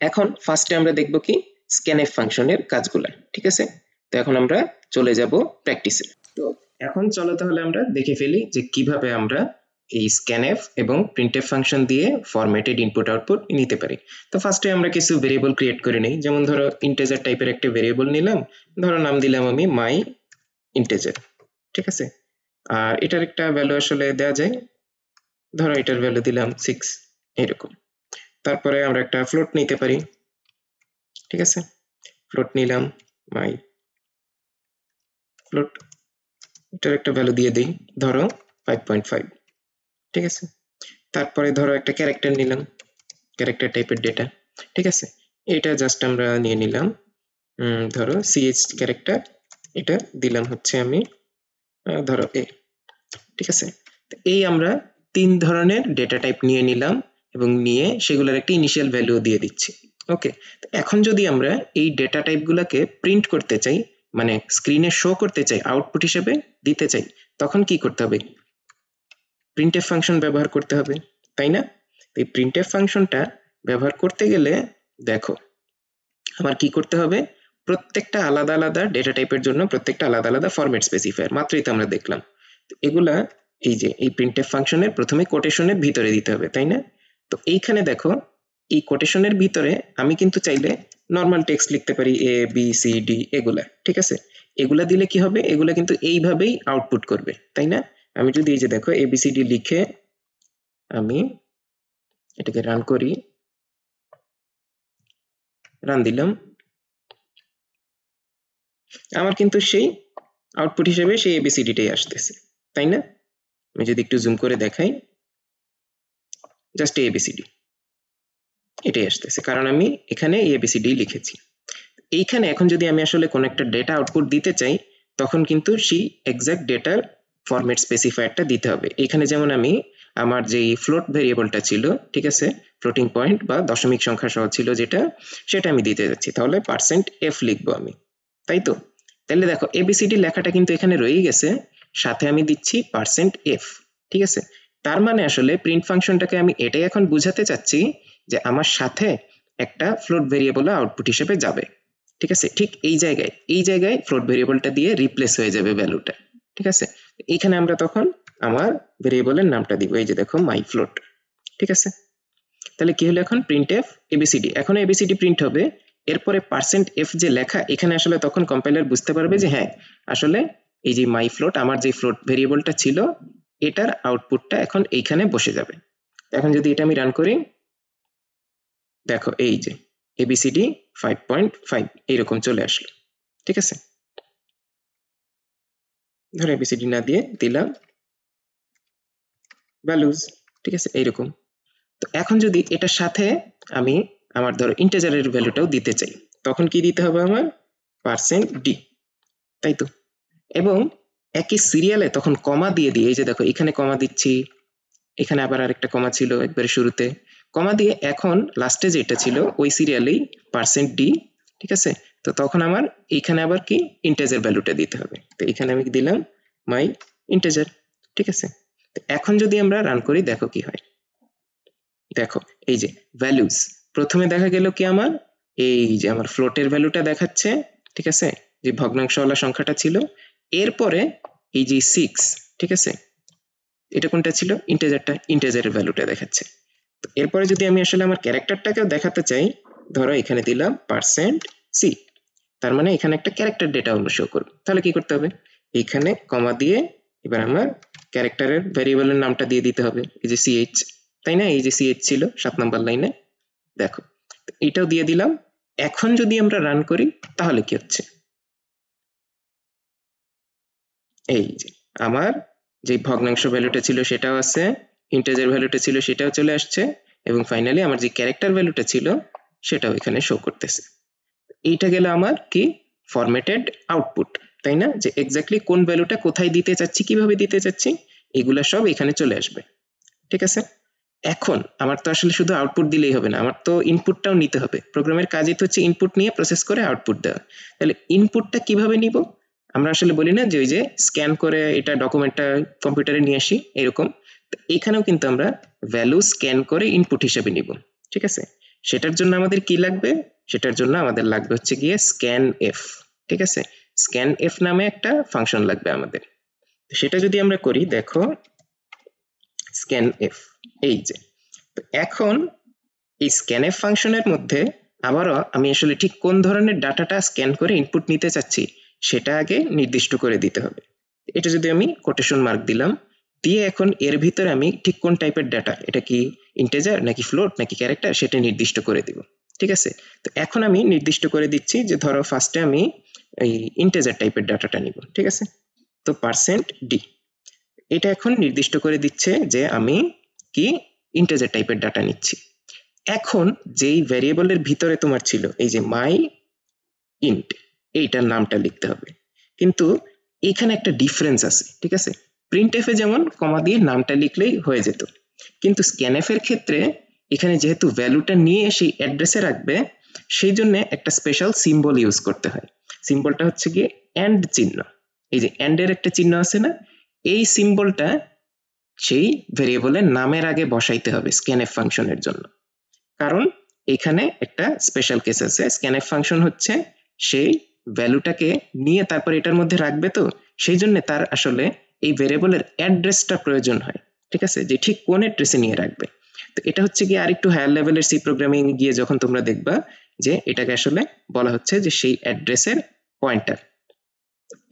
এখন ফার্স্টে আমরা দেখব কি স্ক্যানএফ ফাংশনের কাজগুলো, ঠিক আছে? তো এখন আমরা চলে যাব প্র্যাকটিসে। তো এখন চলো তাহলে আমরা দেখে ফেলি যে কিভাবে আমরা এই স্ক্যানএফ এবং প্রিন্টএফ ফাংশন দিয়ে ফরম্যাটেড ইনপুট আউটপুট নিতে পারি। তো ফার্স্টে আমরা কিছু ভেরিয়েবল ক্রিয়েট করে নিই, যেমন ধরো ইন্টিজার টাইপের একটা ভেরিয়েবল নিলাম, ধরো নাম দিলাম আমি মাই ইন্টিজার, ঠিক আছে? আর এটার একটা ভ্যালু আসলে দেওয়া যায়, ধরো এটার ভ্যালু দিলাম 6 এরকম। তারপরে আমরা একটা ফ্লোট নিতে পারি, ঠিক আছে? ফ্লোট নিলাম মাই ফ্লোট, এটার একটা ভ্যালু দিয়ে দিই ধরো 5.5, ঠিক আছে? তারপরে ধরো একটা ক্যারেক্টার নিলাম, ক্যারেক্টার টাইপের ডেটা, ঠিক আছে? এটা জাস্ট আমরা নিয়ে নিলাম, ধরো সিএইচ ক্যারেক্টার, এটা দিলাম হচ্ছে আমি ধরো এ, ঠিক আছে? এই আমরা 3 ধরনের ডেটা টাইপ নিয়ে নিলাম এবং নিয়ে সেগুলোর একটা ইনিশিয়াল ভ্যালু দিয়ে দিচ্ছি। ওকে, এখন যদি আমরা এই ডেটা টাইপগুলোকে প্রিন্ট করতে চাই, মানে স্ক্রিনে শো করতে চাই, আউটপুট হিসেবে দিতে চাই, তখন কি করতে হবে? প্রিন্টএফ ফাংশন ব্যবহার করতে হবে, তাই না? এই প্রিন্টএফ ফাংশনটা ব্যবহার করতে গেলে দেখো আমার কি করতে হবে, প্রত্যেকটা আলাদা আলাদা ডেটা টাইপের জন্য প্রত্যেকটা আলাদা আলাদা ফরম্যাট স্পেসিফায়ার, মাত্রই তো আমরা দেখলাম। এগুলা এই যে এই প্রিন্টএফ ফাংশনের প্রথমে কোটেশনের ভিতরে দিতে হবে, তাই না? তো এইখানে দেখো এই কোটেশনের ভিতরে আমি কিন্তু চাইলে নর্মাল টেক্সট লিখতে পারি, এ বি সি ডি এগুলা, ঠিক আছে? এগুলা দিলে কি হবে, এগুলা কিন্তু এইভাবেই আউটপুট করবে, তাই না? আমি যদি এই যে দেখো এবিসিডি লিখে আমি এটাকে রান করি, রান দিলাম, আমার কিন্তু সেই আউটপুট হিসেবে সেই এবিসিডিটাই আসতেছে, তাই না? আমি যদি একটু জুম করে দেখাই, জাস্ট এবিসিডি এটাই আসতেছে, কারণ আমি এখানে এবিসিডি লিখেছি। এইখানে এখন যদি আমি আসলে কোনো একটা ডেটা আউটপুট দিতে চাই, তখন কিন্তু সেই এক্সাক্ট ডেটার ফরম্যাট স্পেসিফায়ারটা দিতে হবে। এখানে যেমন আমি আমার যেই ফ্লোট ভেরিয়েবলটা ছিল, ঠিক আছে, ফ্লোটিং পয়েন্ট বা দশমিক সংখ্যা সহ ছিল যেটা, সেটা আমি দিতে যাচ্ছি, তাহলে %f লিখবো আমি, তাই তো? তাহলে দেখো এবিসিডি লেখাটা কিন্তু এখানে রয়েই গেছে, সাথে আমি দিচ্ছি %f, ঠিক আছে? তার মানে আসলে প্রিন্ট ফাংশনটাকে আমি এটাই এখন বুঝাতে চাচ্ছি যে আমার সাথে একটা ফ্লোট ভেরিয়েবল আউটপুট হিসেবে যাবে, ঠিক আছে? ঠিক এই জায়গায় ফ্লোট ভেরিয়েবলটা দিয়ে রিপ্লেস হয়ে যাবে ভ্যালুটা, ঠিক আছে? এইখানে আমরা তখন আমার ভেরিয়েবলের নামটা দিব, এই যে দেখো মাই ফ্লোট, ঠিক আছে? তাহলে কি হলো, এখন প্রিন্টএফ এবিসিডি, এখন এবিসিডি প্রিন্ট হবে, এরপরে %f যে লেখা এখানে আসলে তখন কম্পাইলার বুঝতে পারবে যে হ্যাঁ আসলে এই যে মাই ফ্লোট, আমার যে ফ্লোট ভেরিয়েবলটা ছিল এটার আউটপুটটা এখন এইখানে বসে যাবে। এখন যদি এটা আমি রান করি, দেখো এই যে এবিসিডি 5.5 এইরকম চলে আসলো, ঠিক আছে? ধরো এবিসিডি না দিয়ে দিলাম ভ্যালুজ, ঠিক আছে, এইরকম। তো এখন যদি এটার সাথে আমি আমার ধরো ইন্টিজারের ভ্যালুটাও দিতে চাই, তখন কি দিতে হবে আমার %d, তাই তো? এবং একই সিরিয়ালে তখন কমা দিয়ে দিই, এই যে দেখো এখানে কমা দিচ্ছি, এখানে আবার আরেকটা কমা ছিল একবারে শুরুতে, কমা দিয়ে এখন লাস্টে যেটা ছিল ওই সিরিয়ালেই %d, ঠিক আছে? তো তখন আমার এইখানে আবার কি ইন্টিজার ভ্যালুটা দিতে হবে, তো এখানে আমি দিলাম মাই ইন্টিজার, ঠিক আছে? তো এখন যদি আমরা রান করি দেখো কি হয়, দেখো এই যে ভ্যালুজ, প্রথমে দেখা গেল কি আমার এই যে আমার ফ্লোটের ভ্যালুটা দেখাচ্ছে, ঠিক আছে, যে ভগ্নাংশওয়ালা সংখ্যাটা ছিল, এরপরে এই যে 6, ঠিক আছে, এটা কোনটা ছিল, ইন্টিজারটা, ইন্টিজারের ভ্যালুটা দেখাচ্ছে। তো এরপরে যদি আমি আসলে আমার ক্যারেক্টারটাকেও দেখাতে চাই, ধরো এখানে দিলাম %c, তার মানে এখানে একটা ক্যারেক্টার ডেটা অন্য শো করবে, তাহলে কি করতে হবে, এইখানে কমা দিয়ে এবার আমার ক্যারেক্টারের ভ্যারিয়েবলের নামটা দিয়ে দিতে হবে, এই যে ch, তাই না? এই যে ch ছিল 7 নম্বর লাইনে, দেখো এটাও দিয়ে দিলাম। এখন যদি আমরা রান করি তাহলে কি হচ্ছে, এই যে আমার যে ভগ্নাংশ ভ্যালুটা ছিল সেটাও আছে, ইন্টিজার ভ্যালুটা ছিল সেটাও চলে আসছে, এবং ফাইনালি আমার যে ক্যারেক্টার ভ্যালুটা ছিল সেটাও এখানে শো করতেছে। এইটা গেল আমার কি ফরম্যাটেড আউটপুট, তাই না? যে এক্স্যাক্টলি কোন ভ্যালুটা কোথায় দিতে চাচ্ছি, কিভাবে দিতে চাচ্ছি, এগুলা সব এখানে চলে আসবে, ঠিক আছে? এখন আমার তো আসলে শুধু আউটপুট দিলেই হবে না, আমার তো ইনপুটটাও নিতে হবে। প্রোগ্রামের কাজই তো হচ্ছে ইনপুট নিয়ে প্রসেস করে আউটপুট দেওয়া। তাহলে ইনপুটটা কিভাবে নিব, আমরা আসলে বলি না যে ওই যে স্ক্যান করে এটা ডকুমেন্টটা কম্পিউটারে নিয়ে আসি এরকম, তো এখানেও কিন্তু আমরা ভ্যালু স্ক্যান করে ইনপুট হিসেবে নিব। ঠিক আছে, সেটার জন্য আমাদের কি লাগবে, সেটার জন্য আমাদের লাগবে হচ্ছে গিয়ে স্ক্যান এফ। ঠিক আছে, স্ক্যান এফ নামে একটা ফাংশন লাগবে আমাদের। সেটা যদি আমরা করি, দেখো স্ক্যান এফ, এই যে। তো এখন এই স্ক্যানএফ ফাংশনের মধ্যে আবারও আমি আসলে ঠিক কোন ধরনের ডাটাটা স্ক্যান করে ইনপুট নিতে চাচ্ছি সেটা আগে নির্দিষ্ট করে দিতে হবে। এটা যদি আমি কোটেশন মার্ক দিলাম, দিয়ে এখন এর ভিতরে আমি ঠিক কোন টাইপের ডাটা, এটা কি ইন্টিজার নাকি ফ্লোট নাকি ক্যারেক্টার, সেটা নির্দিষ্ট করে দিব। ঠিক আছে, তো এখন আমি নির্দিষ্ট করে দিচ্ছি যে ধরো ফার্স্টে আমি এই ইন্টিজার টাইপের ডাটাটা নিব। ঠিক আছে, তো %d, এটা এখন নির্দিষ্ট করে দিচ্ছে যে আমি কি ইন্টিজার টাইপের ডাটা নিচ্ছি। এখন যেই ভ্যারিয়েবলের ভিতরে তোমার ছিল এই যে মাই ইন্ট, এইটার নামটা লিখতে হবে। কিন্তু এখানে একটা ডিফারেন্স আছে। ঠিক আছে, প্রিন্টএফ এ যেমন কমা দিয়ে নামটা লিখলেই হয়ে যেত, কিন্তু স্ক্যানএফ এর ক্ষেত্রে এখানে যেহেতু ভ্যালুটা নিয়ে সেই অ্যাড্রেসে রাখবে, সেই জন্য একটা স্পেশাল সিম্বল ইউজ করতে হয়। সিম্বলটা হচ্ছে গিয়ে অ্যান্ড চিহ্ন। এই যে অ্যান্ড এর একটা চিহ্ন আছে না, এই সিম্বলটা সেই ভ্যারিয়েবলের নামের আগে বসাইতে হবে স্ক্যানএফ ফাংশনের জন্য। কারণ এখানে একটা স্পেশাল কেস আছে, স্ক্যানএফ ফাংশন হচ্ছে সেই ভ্যালুটাকে নিয়ে তারপর এটার মধ্যে রাখবে, তো সেই জন্য তার আসলে এই ভ্যারিয়েবলের অ্যাড্রেসটা প্রয়োজন হয়। ঠিক আছে, যে ঠিক কোন অ্যাড্রেসে নিয়ে রাখবে। তো এটা হচ্ছে গিয়ে আরেকটু হায়ার লেভেলের সি প্রোগ্রামিং গিয়ে যখন তোমরা দেখবা যে এটাকে আসলে বলা হচ্ছে যে সেই অ্যাড্রেসের পয়েন্টার।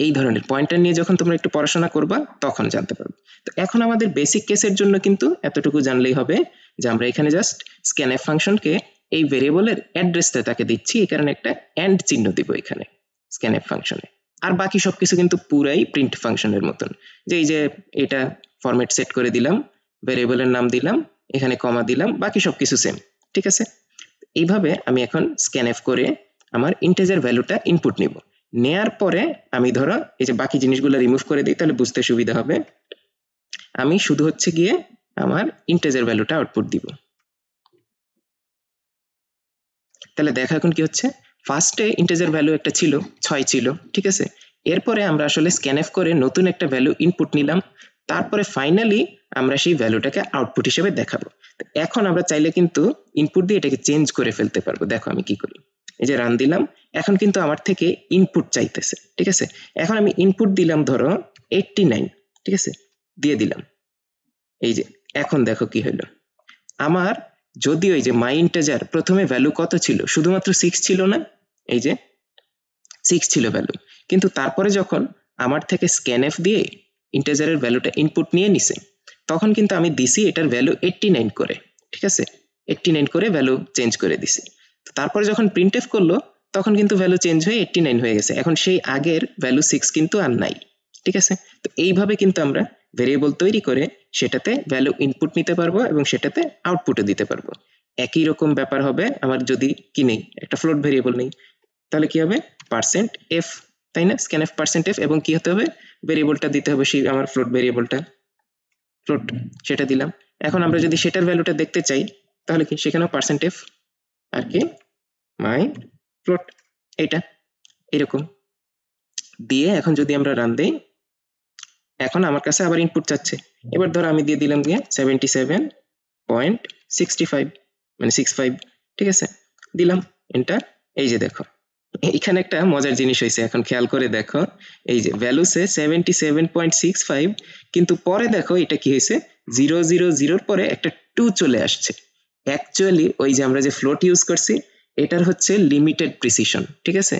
এই ধরনের পয়েন্টার নিয়ে যখন তোমরা একটু পড়াশোনা করবা তখন জানতে পারবে। তো এখন আমাদের বেসিক কেসের জন্য কিন্তু এতটুকু জানলেই হবে যে আমরা এখানে জাস্ট স্ক্যানএফ ফাংশনকে এই ভেরিয়েবলের অ্যাড্রেসটা তাকে দিচ্ছি, এই কারণে একটা এন্ড চিহ্ন দিব এখানে স্ক্যানএফ ফাংশনে। আর বাকি সবকিছু কিন্তু পুরাই প্রিন্ট ফাংশনের মতন, যে এই যে এটা ফরম্যাট সেট করে দিলাম, ভেরিয়েবলের নাম দিলাম, এখানে কমা দিলাম, বাকি সবকিছু সেম। ঠিক আছে, এইভাবে আমি এখন স্ক্যানএফ করে আমার ইন্টিজার ভ্যালুটা ইনপুট নিব। নেয়ার পরে আমি ধরো এই যে বাকি জিনিসগুলো রিমুভ করে দিই, তাহলে বুঝতে সুবিধা হবে। আমি শুধু হচ্ছে গিয়ে আমার ইন্টিজার ভ্যালুটা আউটপুট দিব। তাহলে দেখো এখন কি হচ্ছে, ফার্স্টে ইন্টিজার ভ্যালু একটা ছিল 6 ছিল। ঠিক আছে, এরপরে আমরা আসলে স্ক্যানএফ করে নতুন একটা ভ্যালু ইনপুট নিলাম, তারপরে ফাইনালি আমরা সেই ভ্যালুটাকে আউটপুট হিসেবে দেখাবো। এখন আমরা চাইলে কিন্তু ইনপুট দিয়ে এটাকে চেঞ্জ করে ফেলতে পারবো। দেখো আমি কি করি, এই যে রান দিলাম, এখন কিন্তু আমার থেকে ইনপুট চাইতেছে। ঠিক আছে, এখন আমি ইনপুট দিলাম ধরো 89। ঠিক আছে, দিয়ে দিলাম, এই যে এখন দেখো কি হলো আমার, যদিও এই যে মাই ইন্টিজার প্রথমে ভ্যালু কত ছিল, শুধুমাত্র 6 ছিল না, এই যে 6 ছিল ভ্যালু, কিন্তু তারপরে যখন আমার থেকে স্ক্যানএফ দিয়ে ইন্টিজারের ভ্যালুটা ইনপুট নিয়ে নিছে, তখন কিন্তু আমি দিছি এটার ভ্যালু 89 করে। ঠিক আছে, 89 করে ভ্যালু চেঞ্জ করে দিছি। তারপরে যখন প্রিন্টএফ করলো তখন কিন্তু ভ্যালু চেঞ্জ হয়ে 89 হয়ে গেছে, এখন সেই আগের ভ্যালু 6 কিন্তু আর নাই। ঠিক আছে, তো এইভাবে কিন্তু আমরা ভেরিয়েবল তৈরি করে সেটাতে ভ্যালু ইনপুট নিতে পারবো এবং সেটাতে আউটপুটও দিতে পারবো। একই রকম ব্যাপার হবে আমার যদি কি নেই, একটা ফ্লোট ভেরিয়েবল নেই, তাহলে কি হবে %f, তাই না, স্ক্যানএফ %f, এবং কি হতে হবে, ভেরিয়েবলটা দিতে হবে সেই আমার ফ্লোট ভেরিয়েবলটা, ফ্লোট, সেটা দিলাম। এখন আমরা যদি সেটার ভ্যালুটা দেখতে চাই তাহলে কি সেখানেও %f, আর কি মাই ফ্লোট, এটা এরকম দিয়ে এখন যদি আমরা রান দেই, এখন আমার কাছে আবার ইনপুট চাচ্ছে। এবার ধরো আমি দিয়ে দিলাম গিয়ে 77.65, মানে 65। ঠিক আছে, দিলাম এন্টার। এই যে দেখো এখানে একটা মজার জিনিস হয়েছে, এখন খেয়াল করে দেখো, এই যে ভ্যালুসে 77.65, কিন্তু পরে দেখো এটা কি হয়েছে, 000 পরে একটা 2 চলে আসছে। অ্যাকচুয়ালি ওই যে আমরা যে ফ্লোট ইউজ করছি এটার হচ্ছে লিমিটেড প্রিসিশন। ঠিক আছে,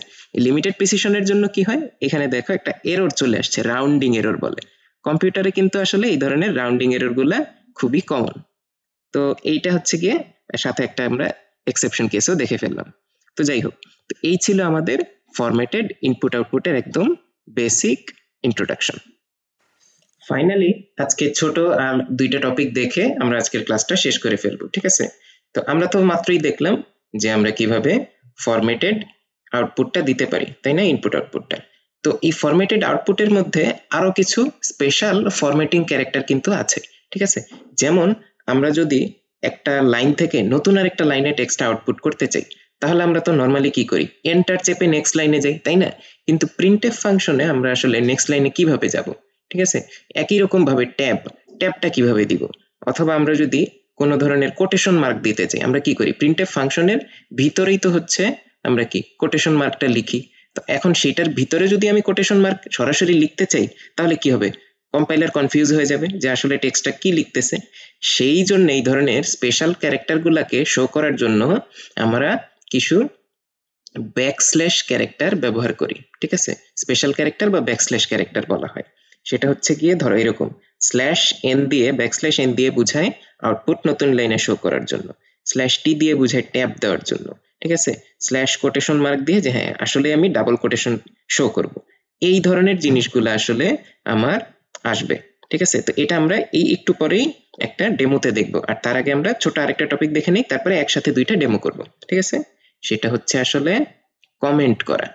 লিমিটেড প্রিসিশনের জন্য কি হয়, এখানে দেখো একটা এরর চলে আসছে, রাউন্ডিং এরর বলে। কম্পিউটারে কিন্তু আসলে এই ধরনের রাউন্ডিং এরর গুলা খুবই কমন। তো এইটা হচ্ছে গিয়ে সাথে একটা আমরা এক্সেপশন কেসও দেখে ফেললাম। তো যাই হোক, তো এই ছিল আমাদের ফরম্যাটেড ইনপুট আউটপুটের একদম বেসিক ইন্ট্রোডাকশন। ফাইনালি আজকে ছোট আর দুইটা টপিক দেখে আমরা আজকের ক্লাসটা শেষ করে ফেলবো। ঠিক আছে, তো আমরা তো মাত্রই দেখলাম যে আমরা কিভাবে ফরম্যাটেড আউটপুটটা দিতে পারি, তাই না, ইনপুট আউটপুটটা। তো এই ফরম্যাটেড আউটপুটের মধ্যে আরো কিছু স্পেশাল ফরম্যাটিং ক্যারেক্টার কিন্তু আছে। ঠিক আছে, যেমন আমরা যদি একটা লাইন থেকে নতুন আর একটা লাইনে টেক্সট আউটপুট করতে চাই, তাহলে আমরা তো নরমালি কি করি, এন্টার চেপে নেক্সট লাইনে যাই, তাই না? কিন্তু প্রিন্টএফ ফাংশনে আমরা আসলে নেক্সট লাইনে কিভাবে যাব? ঠিক আছে, একই রকম ভাবে ট্যাবটা কিভাবে দিব, অথবা আমরা যদি কোনো ধরনের কোটেশন মার্ক দিতে চাই, আমরা কি করি, প্রিন্টএফ ফাংশনের ভিতরেই তো হচ্ছে আমরা কি কোটেশন মার্কটা লিখি। তো এখন সেটার ভিতরে যদি আমি কোটেশন মার্ক সরাসরি লিখতে চাই, তাহলে কি হবে, কম্পাইলার কনফিউজ হয়ে যাবে যে আসলে টেক্সটটা কি লিখতেছে। সেই জন্য এই ধরনের স্পেশাল ক্যারেক্টারগুলোকে শো করার জন্য আমরা কিছু ব্যাকস্ল্যাশ ক্যারেক্টার ব্যবহার করি। ঠিক আছে, স্পেশাল ক্যারেক্টার বা ব্যাকস্ল্যাশ ক্যারেক্টার বলা হয়। সেটা হচ্ছে গিয়ে ধরো এরকম স্ল্যাশ এন দিয়ে, ব্যাকস্ল্যাশ এন দিয়ে বুঝায় আউটপুট নতুন লাইনে শো করার জন্য, স্ল্যাশ টি দিয়ে বুঝায় ট্যাব দেওয়ার জন্য, ঠিক আছে, স্ল্যাশ কোটেশন মার্ক দিয়ে যে হ্যাঁ আসলে আমি ডাবল কোটেশন শো করব। এই ধরনের জিনিসগুলো আসলে আমার আসবে। ঠিক আছে, তো এটা আমরা এই একটু পরেই একটা ডেমোতে দেখবো, আর তার আগে আমরা ছোট আরেকটা টপিক দেখে নিই, তারপরে একসাথে দুইটা ডেমো করব। ঠিক আছে, সেটা হচ্ছে আসলে কমেন্ট করা।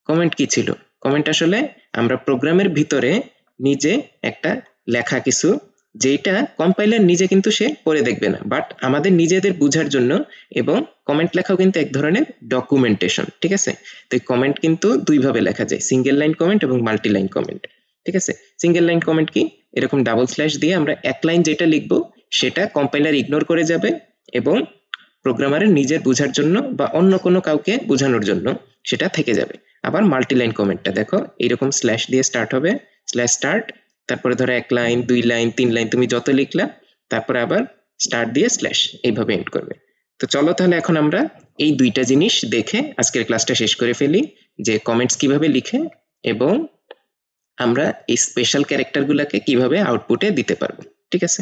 কমেন্ট কি ছিল, কমেন্ট আসলে আমরা প্রোগ্রামের ভিতরে নিজে একটা লেখা কিছু, যেটা কম্পাইলার নিজে কিন্তু সে পড়ে দেখবে না, বাট আমাদের নিজেদের বোঝার জন্য। এবং কমেন্ট লেখাও কিন্তু এক ধরনের ডকুমেন্টেশন। ঠিক আছে, তো এই কমেন্ট কিন্তু দুই ভাবে লেখা যায়, সিঙ্গেল লাইন কমেন্ট এবং মাল্টি লাইন কমেন্ট। ঠিক আছে, সিঙ্গেল লাইন কমেন্ট কি, এরকম ডাবল স্ল্যাশ দিয়ে আমরা এক লাইন যেটা লিখবো সেটা কম্পাইলার ইগনোর করে যাবে, এবং প্রোগ্রামারের নিজের বোঝার জন্য বা অন্য কোনো কাউকে বোঝানোর জন্য সেটা থেকে যাবে। আবার মাল্টি লাইন কমেন্টটা দেখো এইরকম স্ল্যাশ দিয়ে স্টার্ট হবে, স্ল্যাশ স্টার্ট, তারপরে ধরো এক লাইন, দুই লাইন, তিন লাইন তুমি যত লিখলা, তারপরে আবার স্টার্ট দিয়ে স্ল্যাশ, এইভাবে এন্ড করবে। তো চলো তাহলে এখন আমরা এই দুইটা জিনিস দেখে আজকের ক্লাসটা শেষ করে ফেলি, যে কমেন্টস কিভাবে লিখে এবং আমরা এই স্পেশাল ক্যারেক্টারগুলোকে কিভাবে আউটপুটে দিতে পারবো। ঠিক আছে,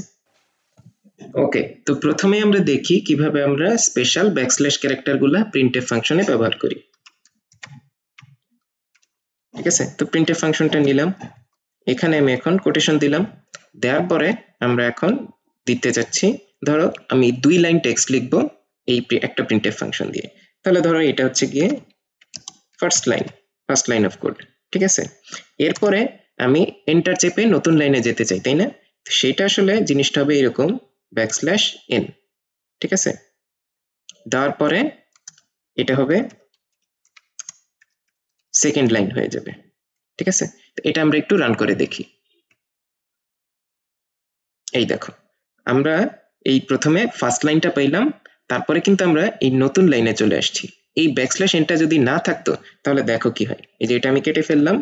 ওকে, তো প্রথমে আমরা দেখি কিভাবে আমরা স্পেশাল ব্যাকস্ল্যাশ ক্যারেক্টারগুলো প্রিন্টএফ ফাংশনে ব্যবহার করি। ঠিক আছে, তো প্রিন্টএফ ফাংশনটা নিলাম, এখানে আমি এখন কোটেশন দিলাম, দেওয়ার পরে আমরা এখন দিতে যাচ্ছি, ধরো আমি দুই লাইন টেক্সট লিখবো এই একটা প্রিন্টএফ ফাংশন দিয়ে। তাহলে ধরো এটা হচ্ছে গিয়ে ফার্স্ট লাইন অফ কোড। ঠিক আছে, এরপরে আমি এন্টার চেপে নতুন লাইনে যেতে চাই, তাই না? সেটা আসলে জিনিসটা হবে এরকম ব্যাকস্ল্যাশ এন। ঠিক আছে, দেওয়ার পরে এটা হবে সেকেন্ড লাইন হয়ে যাবে। ঠিক আছে, তো এটা আমরা একটু রান করে দেখি। এই দেখো, আমরা এই প্রথমে ফার্স্ট লাইনটা পাইলাম, তারপরে কিন্তু আমরা এই নতুন লাইনে চলে আসছি। এই ব্যাকস্ল্যাশ এনটা যদি না থাকতো তাহলে দেখো কি হয়, এই যে এটা আমি কেটে ফেললাম,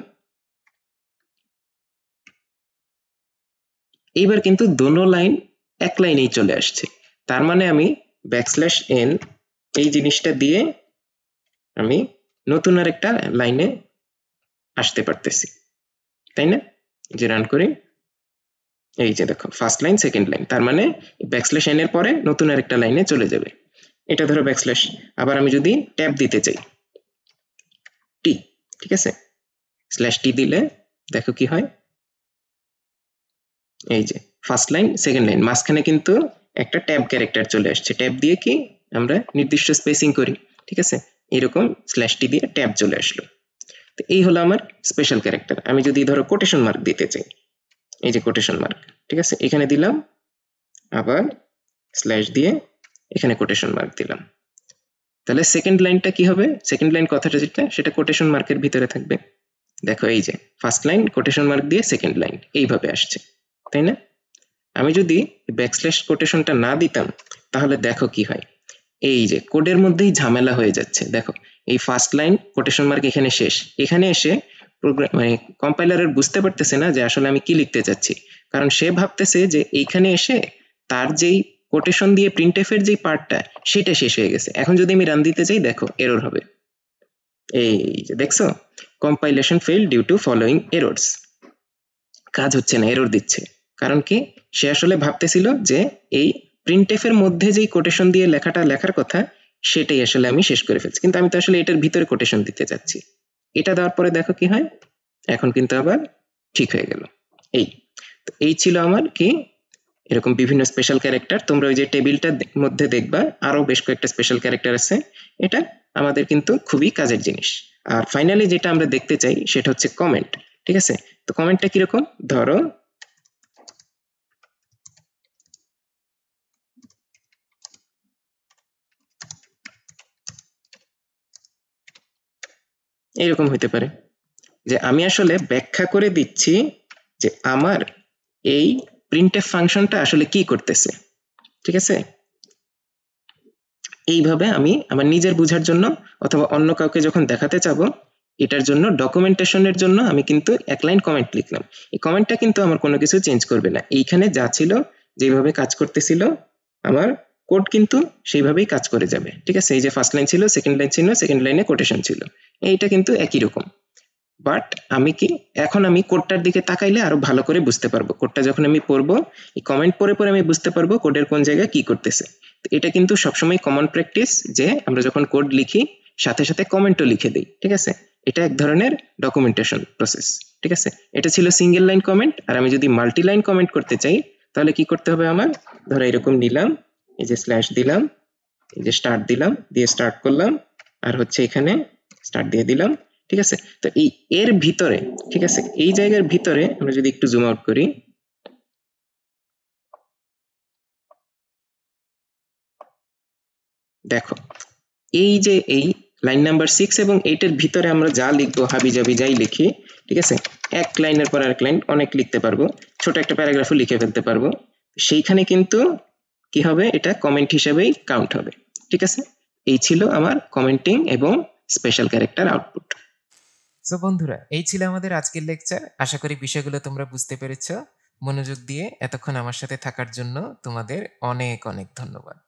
এইবার কিন্তু দোনো লাইন এক লাইনেই চলে আসছে। তার মানে আমি ব্যাকস্ল্যাশ এন এই জিনিসটা দিয়ে আমি নতুন আর একটা লাইনে আসতে পারতেছি, তাই না? যে রান করি, এই যে দেখো ফার্স্ট লাইন সেকেন্ড লাইন, তার মানে ব্যাকস্ল্যাশ এন এর পরে নতুন আর একটা লাইনে চলে যাবে। এটা ধরো ব্যাকস্ল্যাশ, আবার আমি যদি ট্যাব দিতে চাই টি, ঠিক আছে, স্ল্যাশ টি দিলে দেখো কি হয়, এই যে ফার্স্ট লাইন সেকেন্ড লাইন মাঝখানে কিন্তু একটা ট্যাব ক্যারেক্টার চলে আসছে, ট্যাব দিয়ে কি আমরা নির্দিষ্ট স্পেসিং করি। ঠিক আছে, এরকম স্ল্যাশ টি দিয়ে ট্যাব চলে আসলো। তো এই হলো আমার স্পেশাল ক্যারেক্টার। আমি যদি ধরো কোটেশন মার্ক দিতে চাই, এই যে কোটেশন মার্ক, ঠিক আছে, এখানে দিলাম, আবার স্ল্যাশ দিয়ে এখানে কোটেশন মার্ক দিলাম, তাহলে সেকেন্ড লাইনটা কি হবে, সেকেন্ড লাইন কথাটা যেটা সেটা কোটেশন মার্কের ভিতরে থাকবে। দেখো এই যে ফার্স্ট লাইন কোটেশন মার্ক দিয়ে সেকেন্ড লাইন এইভাবে আসছে, তাই না? আমি যদি ব্যাকস্ল্যাশ কোটেশনটা না দিতাম তাহলে দেখো কি হয়, এই যে কোডের মধ্যেই ঝামেলা হয়ে যাচ্ছে। দেখো এই ফার্স্ট লাইন কোটেশন মার্ক এখানে শেষ, এখানে এসে প্রোগ্রাম মানে কম্পাইলারের বুঝতে পারতেছে না যে আসলে আমি কি লিখতে চাচ্ছি, কারণ সে ভাবতেছে যে এইখানে এসে তার যেই কোটেশন দিয়ে প্রিন্টএফ এর যেই পার্টটা সেটা শেষ হয়ে গেছে। এখন যদি আমি রান দিতে চাই দেখো এরর হবে, এই যে দেখছো compilation fail due to following errors, কাজ হচ্ছে না, এরর দিচ্ছে। কারণ কি, সে আসলে ভাবতেছিল যে এই প্রিন্টএফ এর মধ্যে যেই কোটেশন দিয়ে লেখাটা লেখার কথা সেটাই আসলে আমি শেষ করে ফেলছি, কিন্তু আমি তো আসলে এটার ভিতরে কোটেশন দিতে চাচ্ছি। এটা দেওয়ার পরে দেখো কি হয়, এখন কিন্তু আবার ঠিক হয়ে গেল। এই তো এই ছিল আমার কি এরকম বিভিন্ন স্পেশাল ক্যারেক্টার, তোমরা ওই যে টেবিলটার মধ্যে দেখবা আরো বেশ কয়েকটা স্পেশাল ক্যারেক্টার আছে। এটা আমাদের কিন্তু খুবই কাজের জিনিস। আর ফাইনালি যেটা আমরা দেখতে চাই সেটা হচ্ছে কমেন্ট। ঠিক আছে, তো কমেন্টটা কিরকম, ধরো এইরকম হইতে পারে যে আমি আসলে ব্যাখ্যা করে দিচ্ছি যে আমার এই প্রিন্টএফ ফাংশনটা আসলে কি করতেছে, ঠিক আছে? এইভাবে আমি আমার নিজের বোঝার জন্য অথবা অন্য কাউকে যখন দেখাতে চাবো এটার জন্য ডকুমেন্টেশনের জন্য আমি কিন্তু এক লাইন কমেন্ট লিখলাম। এই কমেন্টটা কিন্তু আমার কোনো কিছু চেঞ্জ করবে না, এইখানে যা ছিল যেভাবে কাজ করতেছিল আমার কোড কিন্তু সেইভাবেই কাজ করে যাবে, ঠিক আছে? এই যে ফার্স্ট লাইন ছিল, সেকেন্ড লাইন ছিল, সেকেন্ড লাইনে কোটেশন ছিল, এইটা কিন্তু একই রকম। বাট আমি কি এখন আমি কোডটার দিকে তাকাইলে আরো ভালো করে বুঝতে পারবো, কোডটা যখন আমি পড়বো এই কমেন্ট পড়ে পড়ে আমি বুঝতে পারবো কোডের কোন জায়গায় কি করতেছে। তো এটা কিন্তু সবসময় কমন প্র্যাকটিস যে আমরা যখন কোড লিখি সাথে সাথে কমেন্টও লিখে দিই, ঠিক আছে? এটা এক ধরনের ডকুমেন্টেশন প্রসেস, ঠিক আছে? এটা ছিল সিঙ্গেল লাইন কমেন্ট। আর আমি যদি মাল্টি লাইন কমেন্ট করতে চাই তাহলে কি করতে হবে আমার, ধরো এরকম নিলাম, এই যে স্ল্যাশ দিলাম, এই যে স্টার্ট দিলাম, দিয়ে স্টার্ট করলাম, আর হচ্ছে এখানে স্টার্ট দিয়ে দিলাম, ঠিক আছে? তো এই এর ভিতরে, ঠিক আছে, এই জায়গার ভিতরে আমরা যদি একটু জুম আউট করি, দেখো এই যে এই লাইন নাম্বার 6 এবং 8 এর ভিতরে আমরা যা লিখবো হাবিজাবি যাই লিখি, ঠিক আছে, এক লাইনের পর আরেক লাইন অনেক লিখতে পারবো, ছোট একটা প্যারাগ্রাফও লিখে ফেলতে পারবো, সেইখানে কিন্তু কি হবে, এটা কমেন্ট হিসেবেই কাউন্ট হবে, ঠিক আছে? এই ছিল আমার কমেন্টিং এবং স্পেশাল ক্যারেক্টার আউটপুট। সো বন্ধুরা, এই ছিল আমাদের আজকের লেকচার। আশা করি বিষয়গুলো তোমরা বুঝতে পেরেছ। মনোযোগ দিয়ে এতক্ষণ আমার সাথে থাকার জন্য তোমাদের অনেক অনেক ধন্যবাদ।